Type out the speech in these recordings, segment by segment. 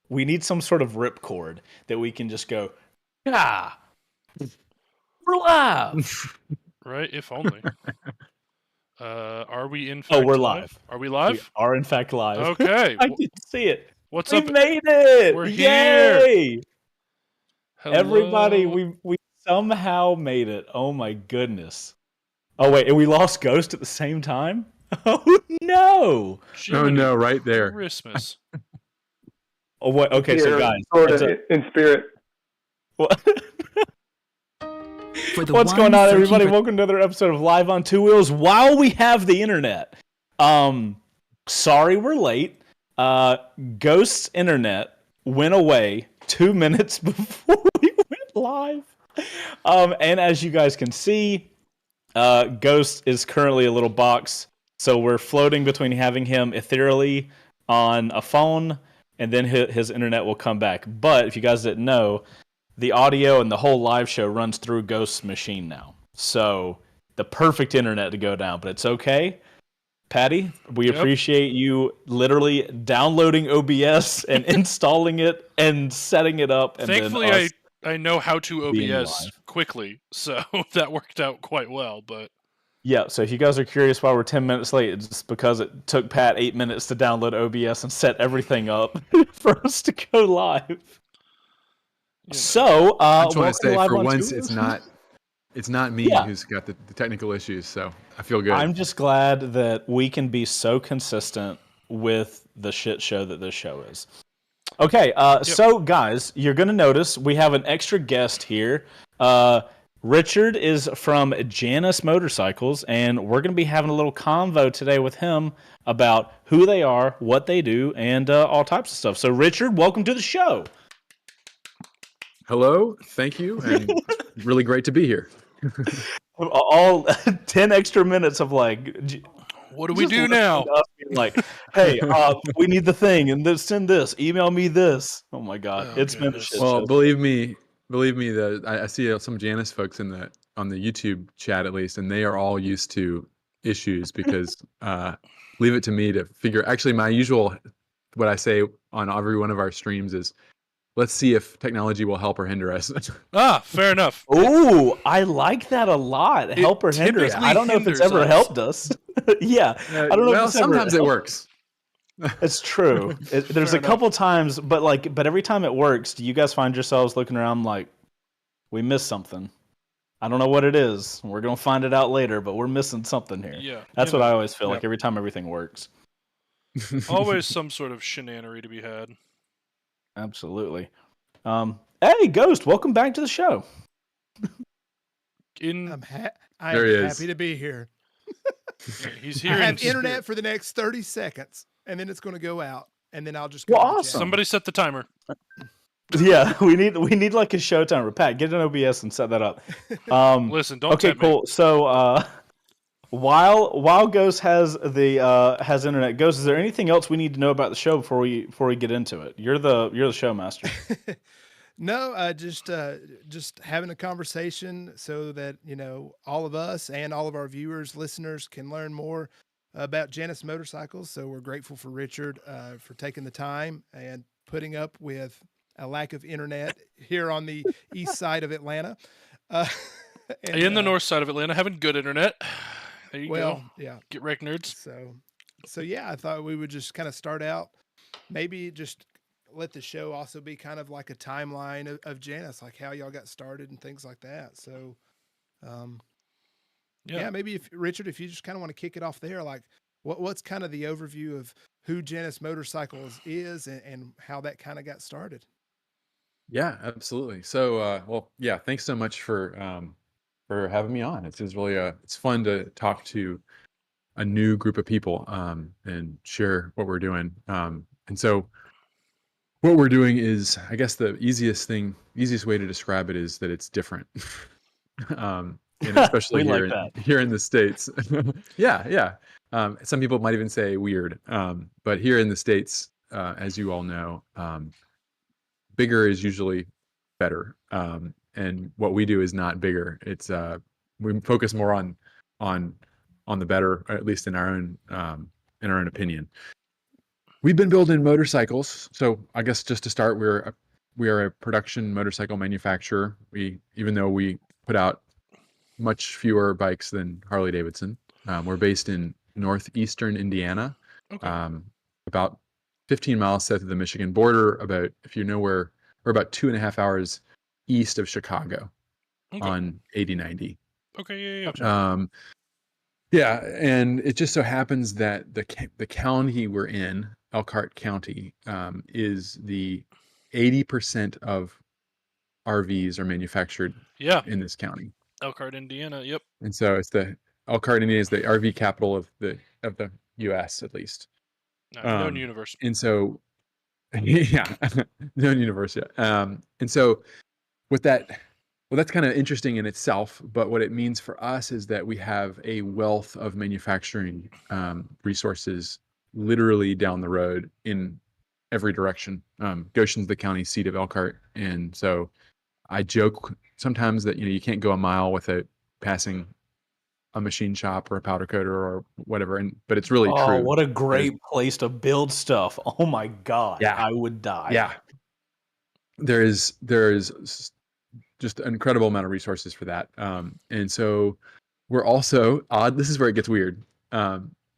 We need some sort of ripcord that we can just go, yeah, we're live. Right? If only. Are we in fact Oh, we're live. Are we We live? are in fact live. Okay. I didn't see it. What's We up? made it. We're here. Yay! Hello. Everybody, we somehow made it. Oh my goodness. Oh wait, and we lost Ghost at the same time? Oh no. Jiminy Oh no, right there. Christmas. Oh what? Okay, so Here, guys, sort heads of up. in spirit. What? What's going on, everybody? Welcome to another episode of Live on Two Wheels while we have the internet. Sorry we're late. Ghost's internet went away 2 minutes before we went live. And as you guys can see, Ghost is currently a little box, so we're floating between having him ethereally on a phone, and then his internet will come back. But if you guys didn't know, the audio and the whole live show runs through Ghost's machine now. So the perfect internet to go down, but it's okay. Patty, we appreciate you literally downloading OBS and installing it and setting it up. And Thankfully, then I know how to being OBS live. quickly, so that worked out quite well. But Yeah, so if you guys are curious why we're 10 minutes late, it's just because it took Pat 8 minutes to download OBS and set everything up for us to go live. So, I just want to say, welcome for to Live on once, Two Wheels. it's not me Yeah. who's got the technical issues, so I feel good. I'm just glad that we can be so consistent with the shit show that this show is. Okay, so guys, you're going to notice we have an extra guest here. Richard is from JANUS Motorcycles, and we're going to be having a little convo today with him about who they are, what they do, and all types of stuff. So, Richard, welcome to the show. Hello, thank you, and it's really great to be here. All 10 extra minutes of like, what do we just do listening now? to us being like, hey, we need the thing, and send this, email me this. Oh my god, Oh, it's been a goodness. shit Well, show. believe me, that I see some JANUS folks on the YouTube chat at least, and they are all used to issues because leave it to me to figure. Actually, my usual, what I say on every one of our streams is, let's see if technology will help or hinder us. Fair enough. Oh, I like that a lot. Help or hinder us. typically I don't know if it's hinders ever us. helped us. Yeah, I don't know. Well, if it's ever sometimes it helped. works. It's true. There's Fair a couple times, but every time it works, do you guys find yourselves looking around like, we missed something? I don't know what it is. We're gonna find it out later, but we're missing something here. Yeah, That's you what know, I always feel like Yep. every time everything works. always some sort of shenanery to be had. Absolutely. Hey, Ghost, welcome back to the show. In I'm There he is. happy to be here. he's I here. in have spirit. internet for the next 30 seconds, and then it's going to go out, and then I'll just go Well, to the chat. awesome. Somebody set the timer. Yeah, we need like a showtime. Pat, get an OBS and set that up. Listen, don't Okay, tempt me. cool. So while Ghost has has internet, Ghost, is there anything else we need to know about the show before we get into it? You're the show master. No, just having a conversation so that all of us and all of our viewers, listeners can learn more about JANUS Motorcycles. So we're grateful for Richard for taking the time and putting up with a lack of internet here on the east side of Atlanta. In the north side of Atlanta, having good internet. There you go. Yeah. Get wrecked, nerds. So yeah, I thought we would just kind of start out, maybe just let the show also be kind of like a timeline of JANUS, like how y'all got started and things like that. So, yeah, maybe Richard, if you just kind of want to kick it off there, like what's kind of the overview of who JANUS Motorcycles is and how that kind of got started. Yeah, absolutely. So, well, yeah, thanks so much for having me on. It's really it's fun to talk to a new group of people and share what we're doing. And so, what we're doing is, I guess, the easiest way to describe it is that it's different. And especially We here like here in the States. Yeah. Some people might even say weird. But here in the States, as you all know, bigger is usually better. And what we do is not bigger. It's we focus more on the better, or at least in our own opinion. we've been building motorcycles. So I guess just to start, we are a production motorcycle manufacturer. Even though we put out much fewer bikes than Harley-Davidson, we're based in northeastern Indiana, Okay. about 15 miles south of the Michigan border. About, if you know where, we're about 2.5 hours east of Chicago Okay. on 8090. Okay. Yeah. Yeah, and it just so happens that the county we're in, Elkhart County, is the 80% of RVs are manufactured Yeah. in this county. Elkhart, Indiana. Yep. And so it's the Elkhart, Indiana is the RV capital of the U.S. at least. Known universe. And so, yeah, known universe. Yeah. And so, with that, well, that's kind of interesting in itself. But what it means for us is that we have a wealth of manufacturing resources literally down the road in every direction. Goshen's the county seat of Elkhart, and so I joke sometimes that you can't go a mile without passing a machine shop or a powder coater or whatever. But it's really true. Oh, what a great place to build stuff. Oh my God. Yeah. I would die. Yeah. There is just an incredible amount of resources for that. And so we're also odd. This is where it gets weird.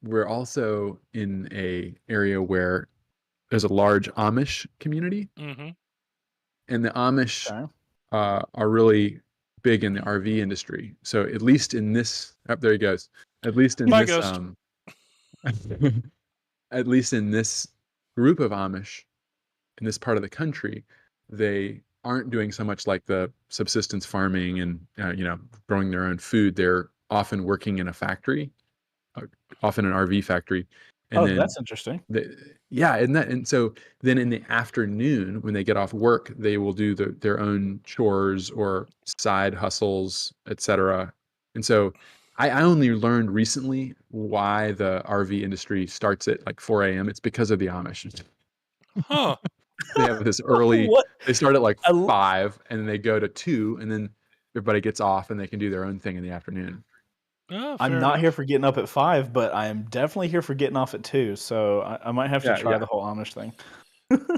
We're also in a area where there's a large Amish community, and the Amish are really big in the RV industry. So at least in this, there he goes. At least in Bye, this, Ghost. at least in this group of Amish in this part of the country, they aren't doing so much like the subsistence farming and growing their own food. They're often working in a factory, often an RV factory. And then that's interesting. And so then in the afternoon when they get off work, they will do their own chores or side hustles, etc. And so I only learned recently why the RV industry starts at like 4 a.m. It's because of the Amish. Huh. They have this early. What? They start at like 5, and then they go to 2, and then everybody gets off, and they can do their own thing in the afternoon. Oh, I'm not here for getting up at 5, but I am definitely here for getting off at 2. So I might have to try the whole Amish thing.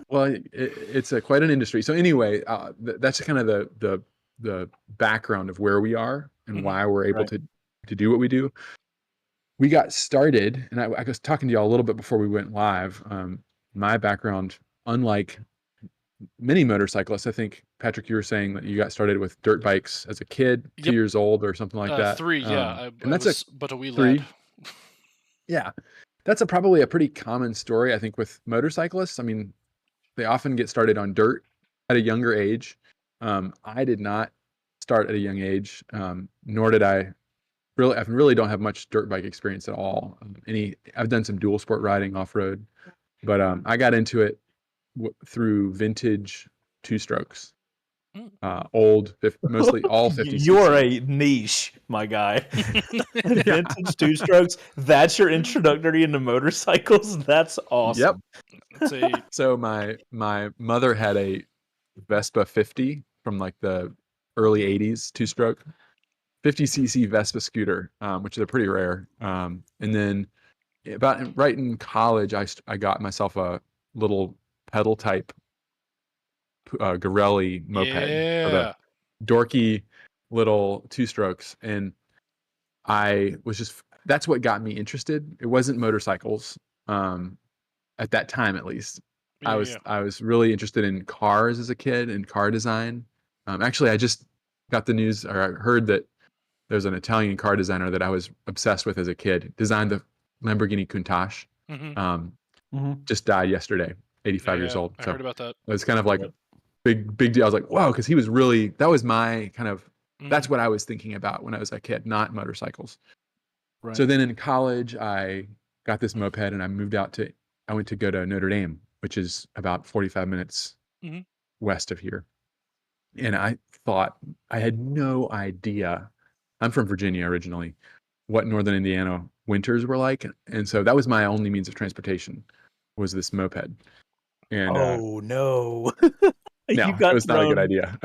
Well, it's quite an industry. So anyway, that's kind of the background of where we are and why we're able to do what we do. We got started, and I was talking to y'all a little bit before we went live. My background, unlike many motorcyclists, I think, Patrick, you were saying that you got started with dirt bikes as a kid, 2 years old or something like that. 3, yeah. And that's but a wee 3. lad. Yeah. That's probably a pretty common story, I think, with motorcyclists. I mean, they often get started on dirt at a younger age. I did not start at a young age, nor did I really don't have much dirt bike experience at all. I've done some dual sport riding off road, but I got into it through vintage 2-strokes, old, mostly all 50. You're a niche, my guy. Vintage 2-strokes. That's your introductory into motorcycles. That's awesome. Yep. So my mother had a Vespa 50 from like the early 80s 2-stroke. 50cc Vespa scooter, which are pretty rare. And then right in college, I got myself a little pedal type Garelli moped, the dorky little 2-strokes, and I was that's what got me interested. It wasn't motorcycles, at that time at least. I was really interested in cars as a kid and car design. Actually, I just got the news, or I heard that there's an Italian car designer that I was obsessed with as a kid, designed the Lamborghini Countach. Just died yesterday, 85 years old. I heard about that. It was kind of like a big deal. I was like, wow, because he was that was my kind of, that's what I was thinking about when I was a kid, not motorcycles. Right. So then in college, I got this moped and I went to go to Notre Dame, which is about 45 minutes west of here. And I thought, I had no idea. I'm from Virginia originally, what Northern Indiana winters were like. And so that was my only means of transportation, was this moped. And no. No, it was not a good idea.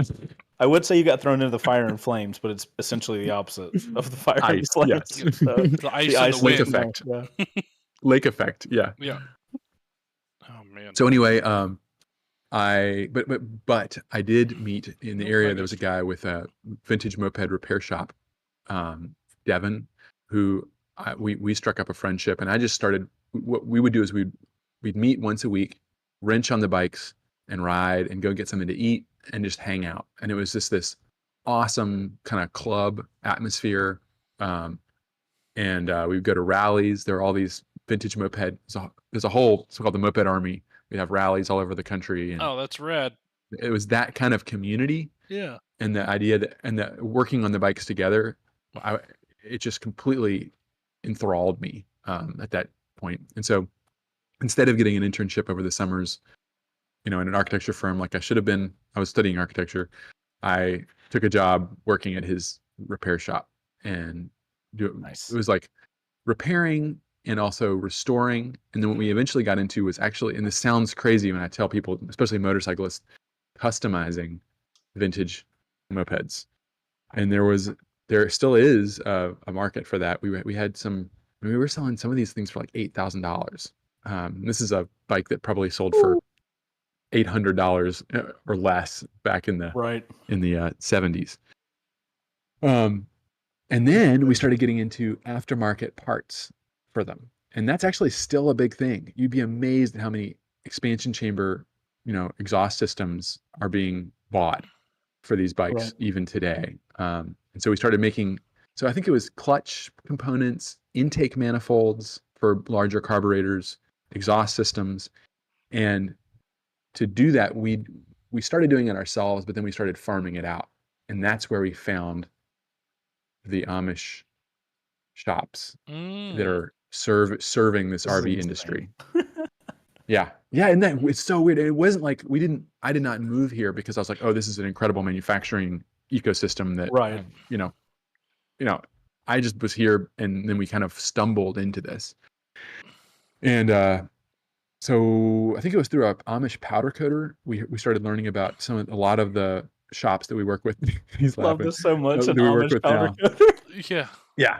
I would say you got thrown into the fire and flames, but it's essentially the opposite of the fire and flames. Yes. So, the ice and the lake wind. effect. Yeah. Lake effect, yeah. Yeah. Oh man. So anyway, but I did meet in the area. There was a guy with a vintage moped repair shop, Devin, who we struck up a friendship, and I just started. What we would do is we'd meet once a week, wrench on the bikes, and ride, and go get something to eat, and just hang out. And it was just this awesome kind of club atmosphere. And we'd go to rallies. There are all these vintage moped. There's a whole so-called the Moped Army. We have rallies all over the country, and Oh, that's rad. it was that kind of community. Yeah. And the idea that working on the bikes together, it just completely enthralled me at that point. And so instead of getting an internship over the summers, in an architecture firm like I should have been, I was studying architecture. I took a job working at his repair shop, and Nice. it was like repairing and also restoring. And then what we eventually got into was actually, and this sounds crazy when I tell people, especially motorcyclists, customizing vintage mopeds. And there still is a market for that. We had we were selling some of these things for like $8,000. This is a bike that probably sold for $800 or less back in the Right. in the 70s. And then we started getting into aftermarket parts for them. And that's actually still a big thing. You'd be amazed at how many expansion chamber, exhaust systems are being bought for these bikes even today. And so we started making, so I think it was clutch components, intake manifolds for larger carburetors, exhaust systems. And to do that, we started doing it ourselves, but then we started farming it out. And that's where we found the Amish shops that are serving this RV industry. Yeah. And that it's so weird. It wasn't like I did not move here because I was like, oh, this is an incredible manufacturing ecosystem that, I just was here, and then we kind of stumbled into this. And so I think it was through a Amish powder coater. We started learning about a lot of the shops that we work with. He's Love laughing. this so much. That An we work Amish with powder now. coater. Yeah. Yeah.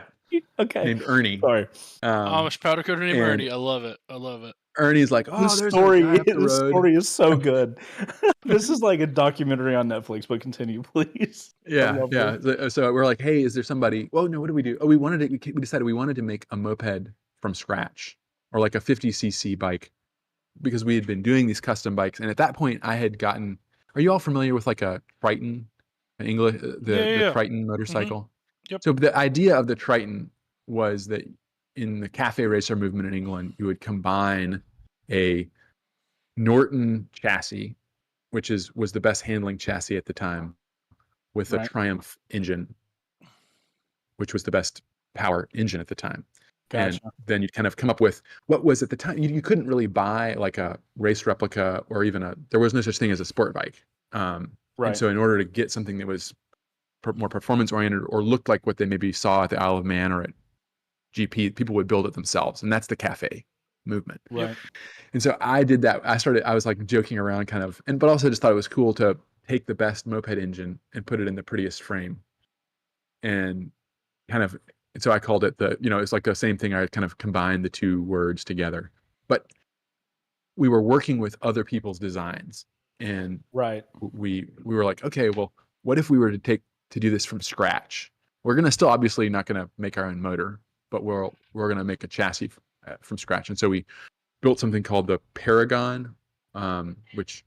Okay. Named Ernie. Sorry. Amish powder coater named and- Ernie. I love it. Ernie's like, oh, This there's story, a guy up the this road. story is so good. This is like a documentary on Netflix, but continue, please. Yeah. So we're like, hey, is there somebody? Well, no, what do we do? Oh, we decided we wanted to make a moped from scratch, or like a 50cc bike, because we had been doing these custom bikes. And at that point I had gotten, are you all familiar with like a Triton, English, the Triton motorcycle? Yep. So the idea of the Triton was that in the cafe racer movement in England, you would combine a Norton chassis, which was the best handling chassis at the time, with a Triumph engine, which was the best power engine at the time. Gotcha. And then you'd kind of come up with what was at the time. You couldn't really buy like a race replica, or even there was no such thing as a sport bike. And so in order to get something that was more performance oriented, or looked like what they maybe saw at the Isle of Man or at GP, people would build it themselves. And that's the cafe movement. Right. And so I did that. I was like joking around kind of, but also just thought it was cool to take the best moped engine and put it in the prettiest frame. And so I called it it's like the same thing. I kind of combined the two words together, but we were working with other people's designs, and we were like, okay, well, what if we were to do this from scratch? We're going to still obviously not going to make our own motor, but we're going to make a chassis from scratch. And so we built something called the Paragon, which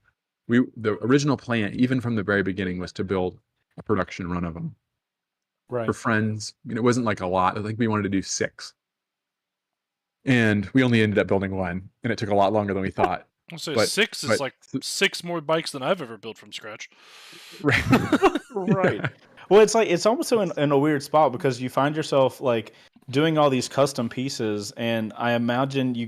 the original plan, even from the very beginning, was to build a production run of them for friends. It wasn't like a lot. I think we wanted to do 6, and we only ended up building 1, and it took a lot longer than we thought. I'll say 6 is like 6 more bikes than I've ever built from scratch. Right. Well, it's almost so in a weird spot, because you find yourself like doing all these custom pieces, and I imagine you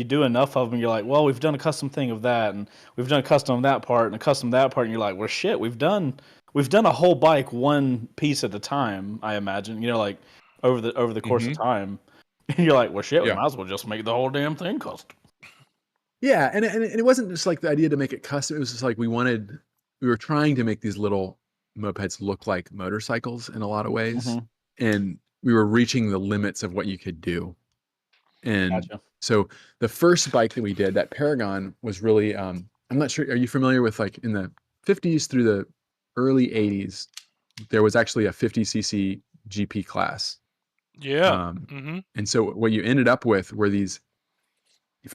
do enough of them, you're like, well, we've done a custom thing of that, and we've done a custom of that part, and a custom of that part, and you're like, well, shit, we've done a whole bike one piece at a time, I imagine, like over the course of time. And you're like, well, shit, we might as well just make the whole damn thing custom. Yeah, and it wasn't just like the idea to make it custom. It was just like we were trying to make these little mopeds look like motorcycles in a lot of ways, and we were reaching the limits of what you could do. And Gotcha. so the first bike that we did, that Paragon, was really, I'm not sure, are you familiar with, like, in the 50s through the early 80s, there was actually a 50cc GP class. Yeah. And so what you ended up with were these,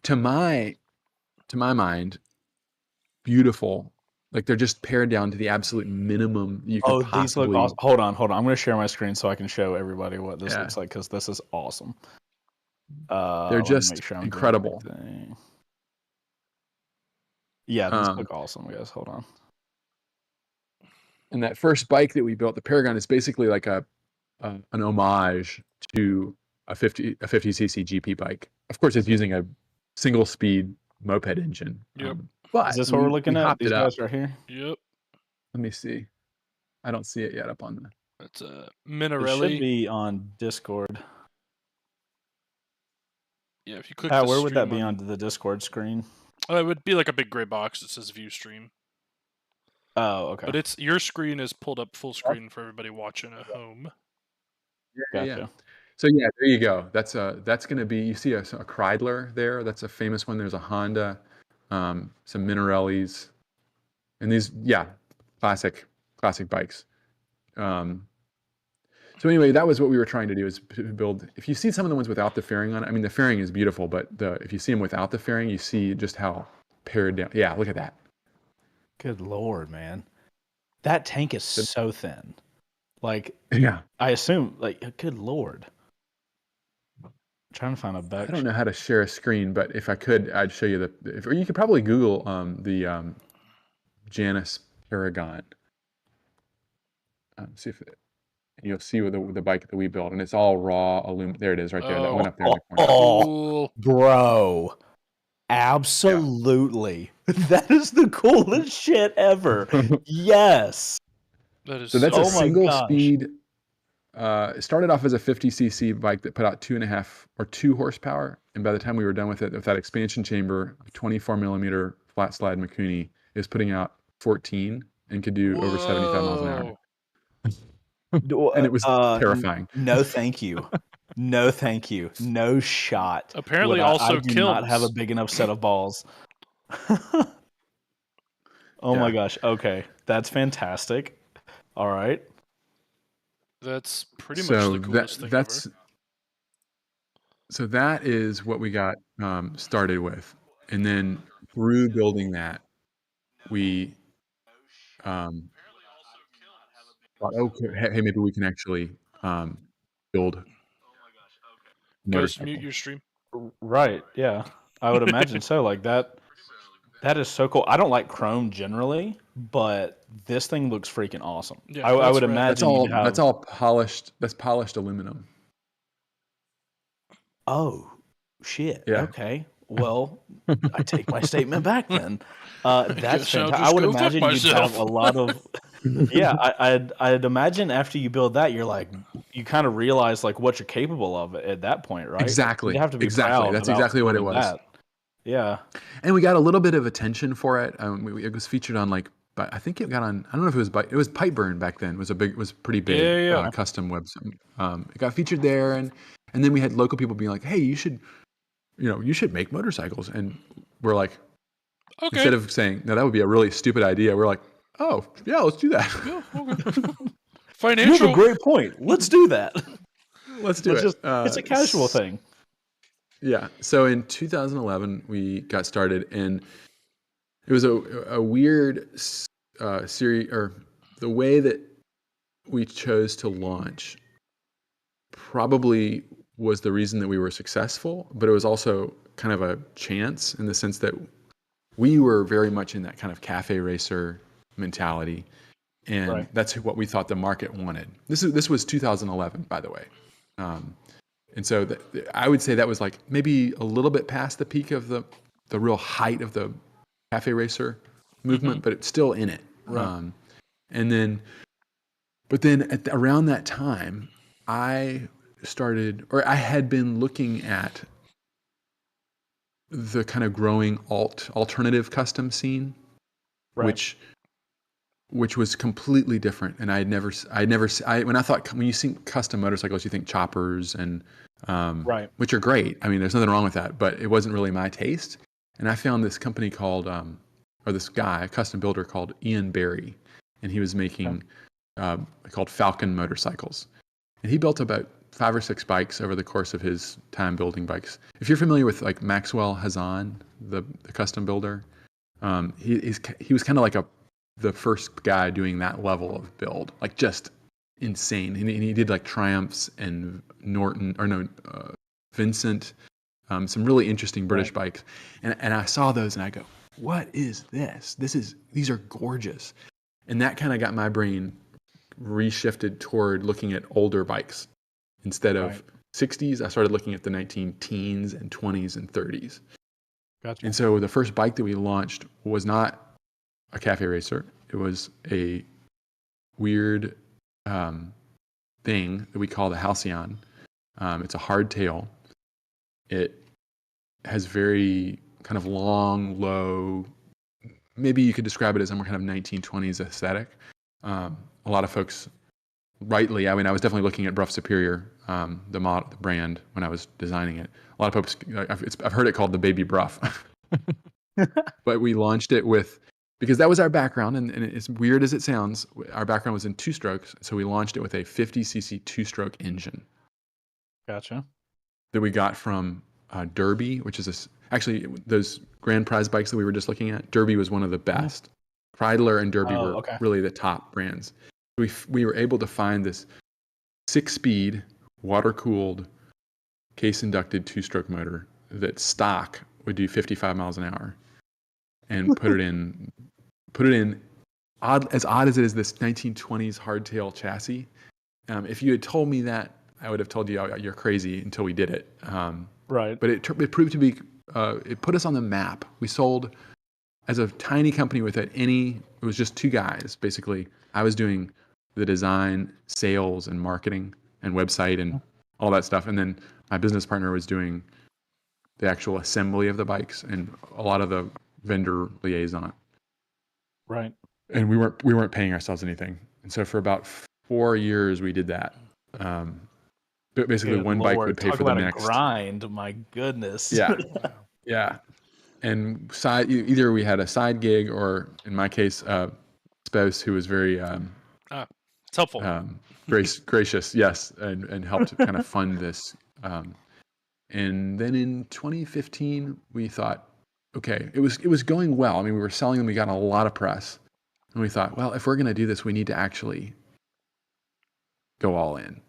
to my mind, beautiful, like they're just pared down to the absolute minimum you could These look possibly. awesome. Hold on. I'm going to share my screen so I can show everybody what this Yeah. looks like, because this is awesome. They're Let me just make sure I'm doing incredible. everything. Yeah, these look awesome, guys. Hold on. And that first bike that we built, the Paragon, is basically like an homage to a 50cc GP bike. Of course, it's using a single speed moped engine. Yep. But Is this what we're looking at? hopped These it up. guys right here? Yep. Let me see. I don't see it yet up on the. That's a It should Minarelli. be on Discord. Yeah, if you click Pat, the where would that stream be on the Discord screen? it would be like a big gray box that says view stream. Oh, okay. But your screen is pulled up full screen for everybody watching at home. Gotcha. Yeah. So yeah, there you go. That's going to be, you see a Kreidler there. That's a famous one. There's a Honda, some Minarellis, and these, classic bikes. So anyway, that was what we were trying to do, is build. If you see some of the ones without the fairing on it, I mean, the fairing is beautiful, but if you see them without the fairing, you see just how pared down. Yeah, look at that. Good Lord, man. That tank is so thin. Like, yeah, I assume, like, good Lord. I'm trying to find a better. I don't know how to share a screen, but if I could, I'd show you or you could probably Google the JANUS Paragon. See if you'll see the bike that we built, and it's all raw aluminum. There it is, right there. That went up there in the corner. Cool. Bro. Absolutely. That is the coolest shit ever. Yes. That is So that's a single gosh. speed. It started off as a 50cc bike that put out 2.5 or 2 horsepower, and by the time we were done with it, with that expansion chamber, 24 millimeter flat slide Mikuni is putting out 14 and could do over 75 miles an hour. And it was terrifying. No, thank you. No, thank you. No shot. Apparently, I also do kills. not have a big enough set of balls. My gosh. Okay, that's fantastic. All right. That's pretty much the coolest thing ever. So that is what we got started with, and then through building that, we thought, okay, hey, maybe we can actually build. Ghost, mute your stream. Right. Yeah. I would imagine so. Like that. That is so cool. I don't like chrome generally, but this thing looks freaking awesome. Yeah, I would imagine that's all polished. That's polished aluminum. Oh, shit. Yeah. Okay. Well, I take my statement back then. That's fantastic. I would go imagine fuck you'd have myself. a lot of. Yeah, I'd imagine after you build that, you're like, you kind of realize like what you're capable of at that point, right? Exactly. You have to be Exactly. proud. That's about exactly what it building was. that. Yeah. And we got a little bit of attention for it. It was featured on but I think it got on. I don't know if it was Pipeburn back then. Was pretty big. Yeah. Custom website. It got featured there, and then we had local people being like, "Hey, you should make motorcycles." And we're like, Okay. instead of saying, "No, that would be a really stupid idea," we're like, "Oh, yeah, let's do that." Yeah, okay. You Financial. have a great point. Let's do that. Let's do it. It's a casual thing. Yeah. So in 2011, we got started, and it was a weird series, or the way that we chose to launch probably was the reason that we were successful, but it was also kind of a chance in the sense that we were very much in that kind of cafe racer mentality, and that's what we thought the market wanted. This was 2011, by the way. And so I would say that was like maybe a little bit past the peak of the real height of the cafe racer movement, but it's still in it. Right. But then around that time, I had been looking at the kind of growing alternative custom scene, which was completely different. And when you think custom motorcycles, you think choppers and Right. which are great. I mean, there's nothing wrong with that, but it wasn't really my taste. And I found this company called, or this guy, a custom builder called Ian Barry, and he was making called Falcon motorcycles. And he built about 5 or 6 bikes over the course of his time building bikes. If you're familiar with like Maxwell Hazan, the custom builder, he was kind of like the first guy doing that level of build, like just insane. And he did like Triumphs and Vincent, some really interesting British bikes. And I saw those and I go, what is this? These are gorgeous. And that kind of got my brain reshifted toward looking at older bikes. Instead of 60s, I started looking at the 19-teens and 20s and 30s. Gotcha. And so the first bike that we launched was not a cafe racer. It was a weird thing that we call the Halcyon. It's a hardtail. It has very kind of long, low, maybe you could describe it as some kind of 1920s aesthetic. A lot of folks, rightly, I mean, I was definitely looking at Bruff Superior, the brand, when I was designing it. A lot of folks, I've heard it called the Baby Bruff. But we launched it because that was our background, and as weird as it sounds, our background was in 2-strokes, so we launched it with a 50cc 2-stroke engine. Gotcha. That we got from Derby, which is actually those Grand Prize bikes that we were just looking at. Derby was one of the best. Kreidler and Derby were really the top brands. We were able to find this 6-speed, water-cooled, case-inducted 2-stroke motor that stock would do 55 miles an hour, and put it in as odd as it is, this 1920s hardtail chassis. If you had told me that, I would have told you, oh, you're crazy, until we did it. Right. But it proved to be, it put us on the map. We sold as a tiny company without it was just 2 guys, basically. I was doing the design, sales, and marketing, and website, and all that stuff. And then my business partner was doing the actual assembly of the bikes and a lot of the vendor liaison. Right. And we weren't paying ourselves anything. And so for about 4 years we did that. But basically, Good one Lord, bike would pay talk for the about next. A grind, my goodness. Yeah, yeah. And either we had a side gig, or in my case, spouse who was very it's helpful. gracious, yes, and helped kind of fund this. And then in 2015, we thought, okay, it was going well. I mean, we were selling them. We got a lot of press, and we thought, well, if we're going to do this, we need to actually go all in.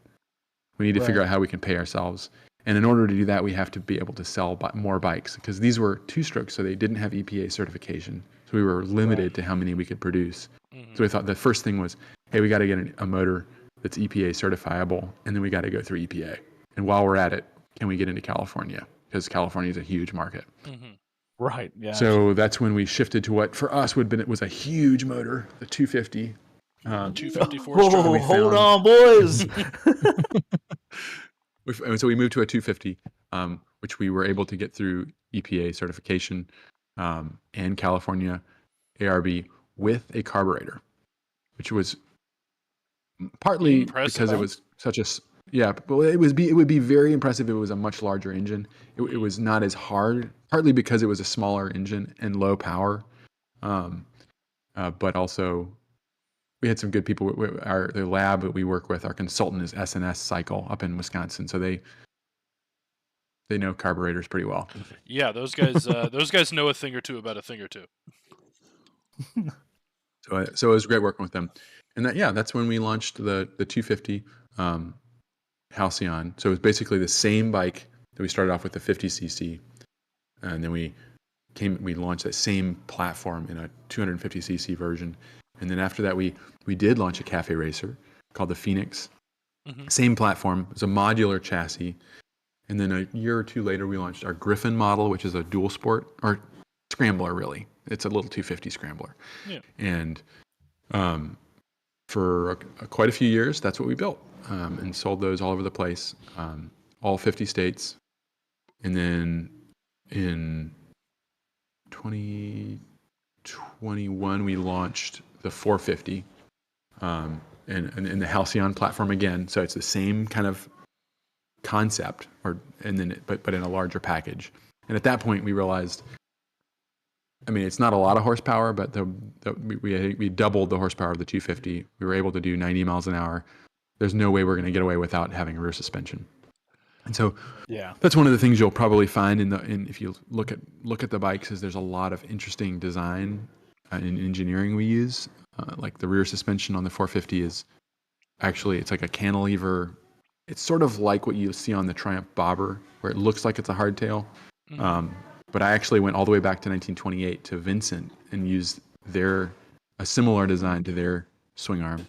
We need to figure out how we can pay ourselves. And in order to do that, we have to be able to sell more bikes, because these were 2-strokes, so they didn't have EPA certification. So we were limited to how many we could produce. So we thought the first thing was, hey, we got to get a motor that's EPA certifiable, and then we got to go through EPA. And while we're at it, can we get into California? Because California is a huge market. Right. Yeah. So that's when we shifted to what for us was a huge motor, the 250. 254 Whoa, stroke. hold on, boys. So we moved to a 250, which we were able to get through EPA certification and California ARB with a carburetor, which was partly because it was such a but it would be very impressive if it was a much larger engine. It was not as hard, partly because it was a smaller engine and low power, but also we had some good people. The lab that we work with, our consultant is SNS Cycle up in Wisconsin, so they know carburetors pretty well. Yeah, those guys know a thing or two about a thing or two. So it was great working with them, and that's when we launched the 250 Halcyon. So it was basically the same bike that we started off with, the 50cc, and then we launched that same platform in a 250cc version. And then after that, we did launch a cafe racer called the Phoenix. Same platform. It's a modular chassis. And then a year or two later, we launched our Griffin model, which is a dual sport, or scrambler, really. It's a little 250 scrambler. Yeah. And for quite a few years, that's what we built, and sold those all over the place, all 50 states. And then in 2021, we launched the 450 and the Halcyon platform again. So it's the same kind of concept, but in a larger package. And at that point, we realized, I mean, it's not a lot of horsepower, but we doubled the horsepower of the 250. We were able to do 90 miles an hour. There's no way we're going to get away without having rear suspension. And so that's one of the things you'll probably find if you look at the bikes, is there's a lot of interesting design and engineering we use. Like the rear suspension on the 450 is actually, it's like a cantilever. It's sort of like what you see on the Triumph Bobber, where it looks like it's a hardtail. But I actually went all the way back to 1928 to Vincent and used a similar design to their swing arm.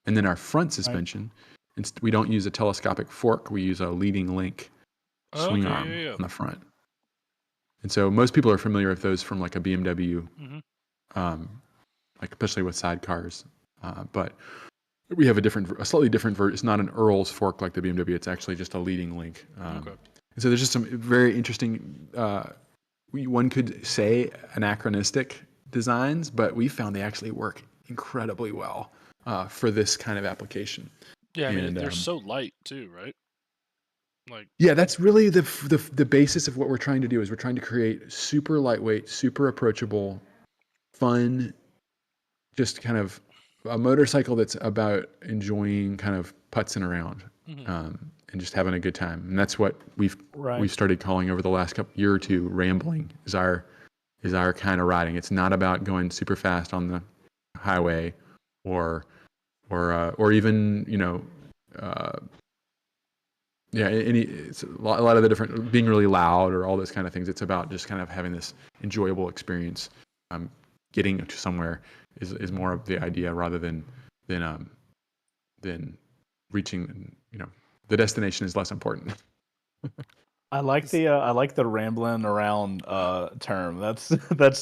And then our front suspension, we don't use a telescopic fork. We use a leading link swing arm on the front. And so most people are familiar with those from like a BMW, like especially with sidecars. But we have a slightly different version. It's not an Earl's fork like the BMW. It's actually just a leading link. And so there's just some very interesting, one could say anachronistic designs, but we found they actually work incredibly well for this kind of application. Yeah, I mean, they're so light too, right? Yeah, that's really the basis of what we're trying to do. Is we're trying to create super lightweight, super approachable, fun, just kind of a motorcycle that's about enjoying kind of putzing around and just having a good time. And that's what we've started calling over the last year or two, rambling is our kind of riding. It's not about going super fast on the highway or even, it's a lot of the different, being really loud or all those kind of things. It's about just kind of having this enjoyable experience. Getting to somewhere is more of the idea rather than reaching. The destination is less important. I like the rambling around term. That's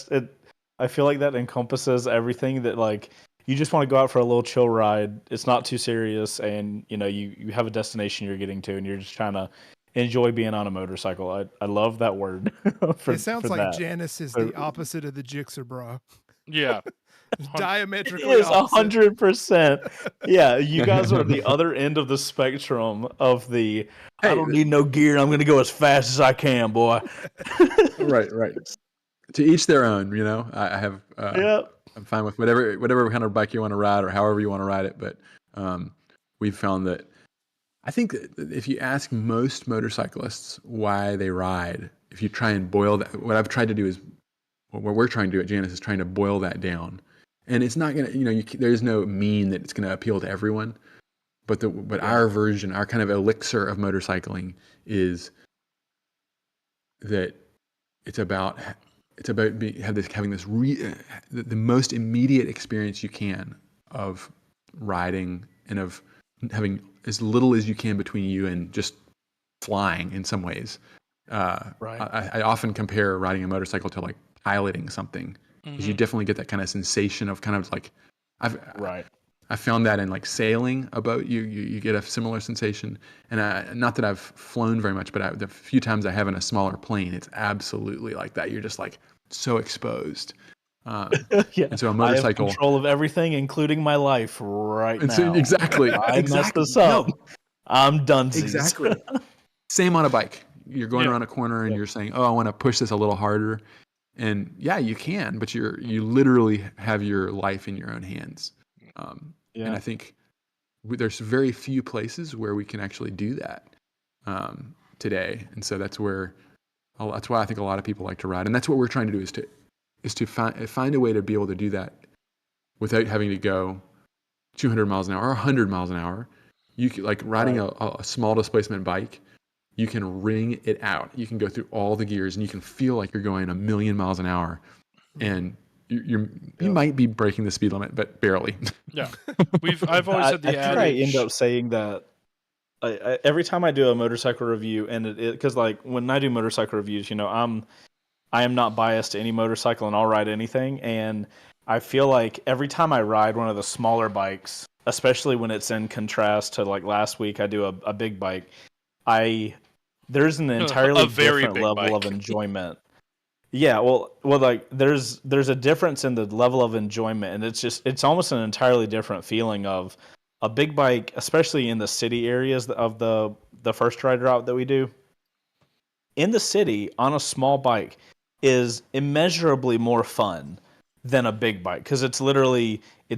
it. I feel like that encompasses everything that, like, you just want to go out for a little chill ride. It's not too serious, and you have a destination you're getting to, and you're just trying to enjoy being on a motorcycle. I love that word. It sounds like JANUS is the opposite of the Gixxer, bro. Yeah. Diametrically it is 100%. Yeah, you guys are the other end of the spectrum of the I don't need no gear, I'm gonna go as fast as I can, boy. Right. To each their own, I have I'm fine with whatever kind of bike you want to ride or however you want to ride it. But we've found that I think that if you ask most motorcyclists why they ride, if you try and boil that, what I've tried to do is, what we're trying to do at JANUS is trying to boil that down. And it's not going to, there's no mean that it's going to appeal to everyone. But our version, our kind of elixir of motorcycling is that it's about having this the most immediate experience you can of riding and of having as little as you can between you and just flying in some ways. I often compare riding a motorcycle to like piloting something, because you definitely get that kind of sensation of kind of like I found that in like sailing a boat, you get a similar sensation. And not that I've flown very much, but the few times I have in a smaller plane, it's absolutely like that. You're just like so exposed. And so a motorcycle, I have control of everything, including my life now. So, exactly. I messed this up. I'm done. Exactly. Same on a bike. You're going around a corner and you're saying, "Oh, I want to push this a little harder." And yeah, you can, but you literally have your life in your own hands. And I think there's very few places where we can actually do that today. And so that's why I think a lot of people like to ride. And that's what we're trying to do is to find a way to be able to do that without having to go 200 miles an hour or 100 miles an hour. You can, like riding a small displacement bike, you can wring it out. You can go through all the gears and you can feel like you're going 1,000,000 miles an hour, and you might be breaking the speed limit, but barely. Yeah, I've always had the adage. I end up saying that every time I do a motorcycle review, and because like when I do motorcycle reviews, I am not biased to any motorcycle and I'll ride anything, and I feel like every time I ride one of the smaller bikes, especially when it's in contrast to like last week, I do a big bike. There's an entirely different level of enjoyment. Yeah, well, like there's a difference in the level of enjoyment, and it's almost an entirely different feeling of a big bike, especially in the city areas of the first ride route that we do, in the city on a small bike is immeasurably more fun than a big bike because it's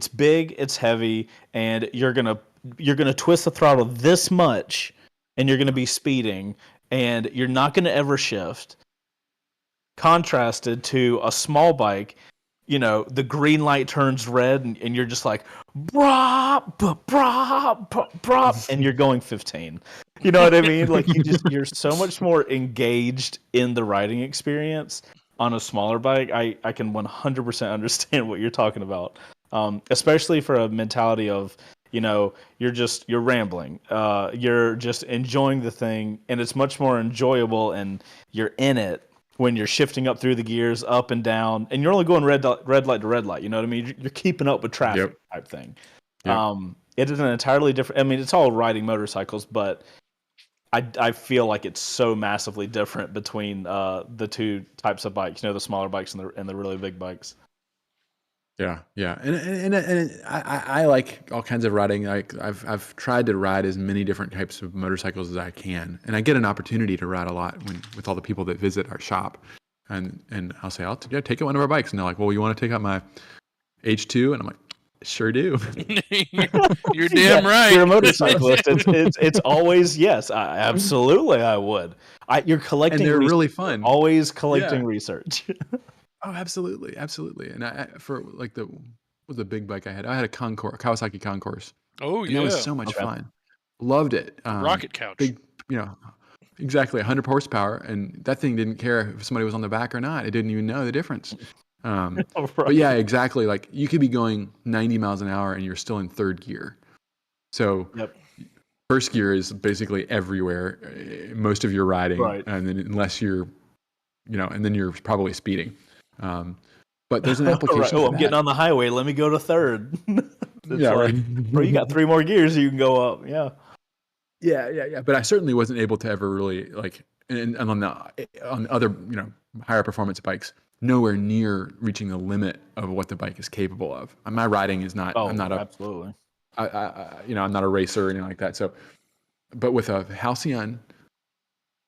big, it's heavy, and you're gonna twist the throttle this much, and you're gonna be speeding, and you're not gonna ever shift. Contrasted to a small bike, the green light turns red, and you're just like, brah, brah, brah, brah, and you're going 15. You know what I mean? Like you're so much more engaged in the riding experience on a smaller bike. I can 100% understand what you're talking about, especially for a mentality of, you're rambling, you're just enjoying the thing, and it's much more enjoyable, and you're in it when you're shifting up through the gears, up and down, and you're only going red light to red light. You know what I mean? You're keeping up with traffic type thing. Yep. It is an entirely different. I mean, it's all riding motorcycles, but I feel like it's so massively different between the two types of bikes. The smaller bikes and the really big bikes. Yeah, yeah, and I like all kinds of riding. Like I've tried to ride as many different types of motorcycles as I can, and I get an opportunity to ride a lot with all the people that visit our shop, and I'll say take out one of our bikes, and they're like, well, you want to take out my H2, and I'm like, sure do. You're damn right. You're a motorcyclist. It's always yes. Absolutely, I would. You're collecting. And they're research. really fun. Always collecting research. Oh, absolutely, absolutely. And I for like was the big bike I had a Kawasaki Concourse. Oh and yeah, that was so much fun. Loved it. Rocket couch. Big, exactly 100 horsepower, and that thing didn't care if somebody was on the back or not. It didn't even know the difference. But yeah, exactly. Like you could be going 90 miles an hour and you're still in third gear. So first gear is basically everywhere, most of your riding, and then unless you're, and then you're probably speeding. But there's an application. I'm getting on the highway. Let me go to third. Bro, you got 3 more gears. You can go up. Yeah. But I certainly wasn't able to ever really and on other higher performance bikes, nowhere near reaching the limit of what the bike is capable of. My riding is not. I'm not absolutely. I'm not a racer or anything like that. So, but with a Halcyon,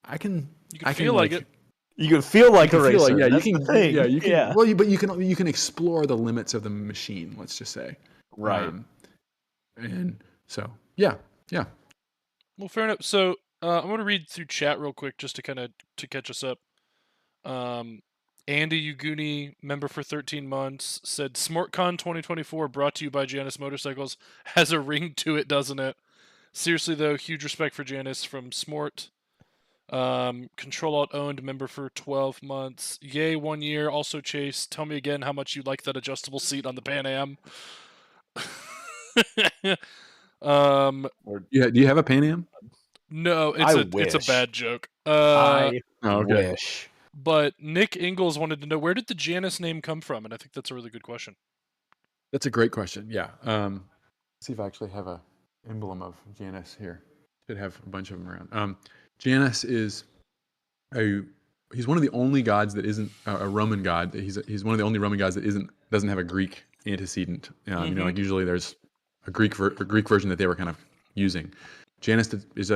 I can feel like it. You can feel like a racer. You can. Yeah. Well, but you can explore the limits of the machine. Let's just say. Right. And so, yeah. Well, fair enough. So I'm going to read through chat real quick just to to catch us up. Andy Uguni, member for 13 months, said SmartCon 2024 brought to you by JANUS Motorcycles has a ring to it, doesn't it? Seriously though, huge respect for JANUS from Smort. Control Alt owned, member for 12 months. Yay, 1 year. Also Chase, tell me again how much you like that adjustable seat on the Pan Am. Do you have a Pan Am? No, it's a bad joke. I wish. But Nick Ingalls wanted to know, where did the JANUS name come from? And I think that's a really good question. That's a great question. Yeah. Let's see if I actually have a emblem of JANUS here. Should have a bunch of them around. JANUS is he's one of the only gods that isn't a Roman god. He's one of the only Roman gods that doesn't have a Greek antecedent. Like usually there's a Greek version that they were kind of using. Janus is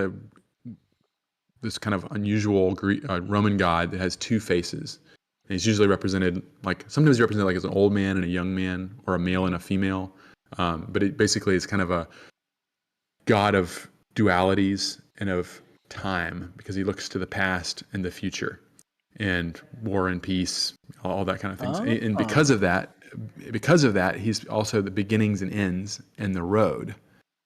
this kind of unusual Greek, Roman god that has 2 faces. And he's usually represented sometimes represented like as an old man and a young man, or a male and a female. But it basically is kind of a god of dualities and of time, because he looks to the past and the future and war and peace, all that kind of things. And because of that, he's also the beginnings and ends and the road.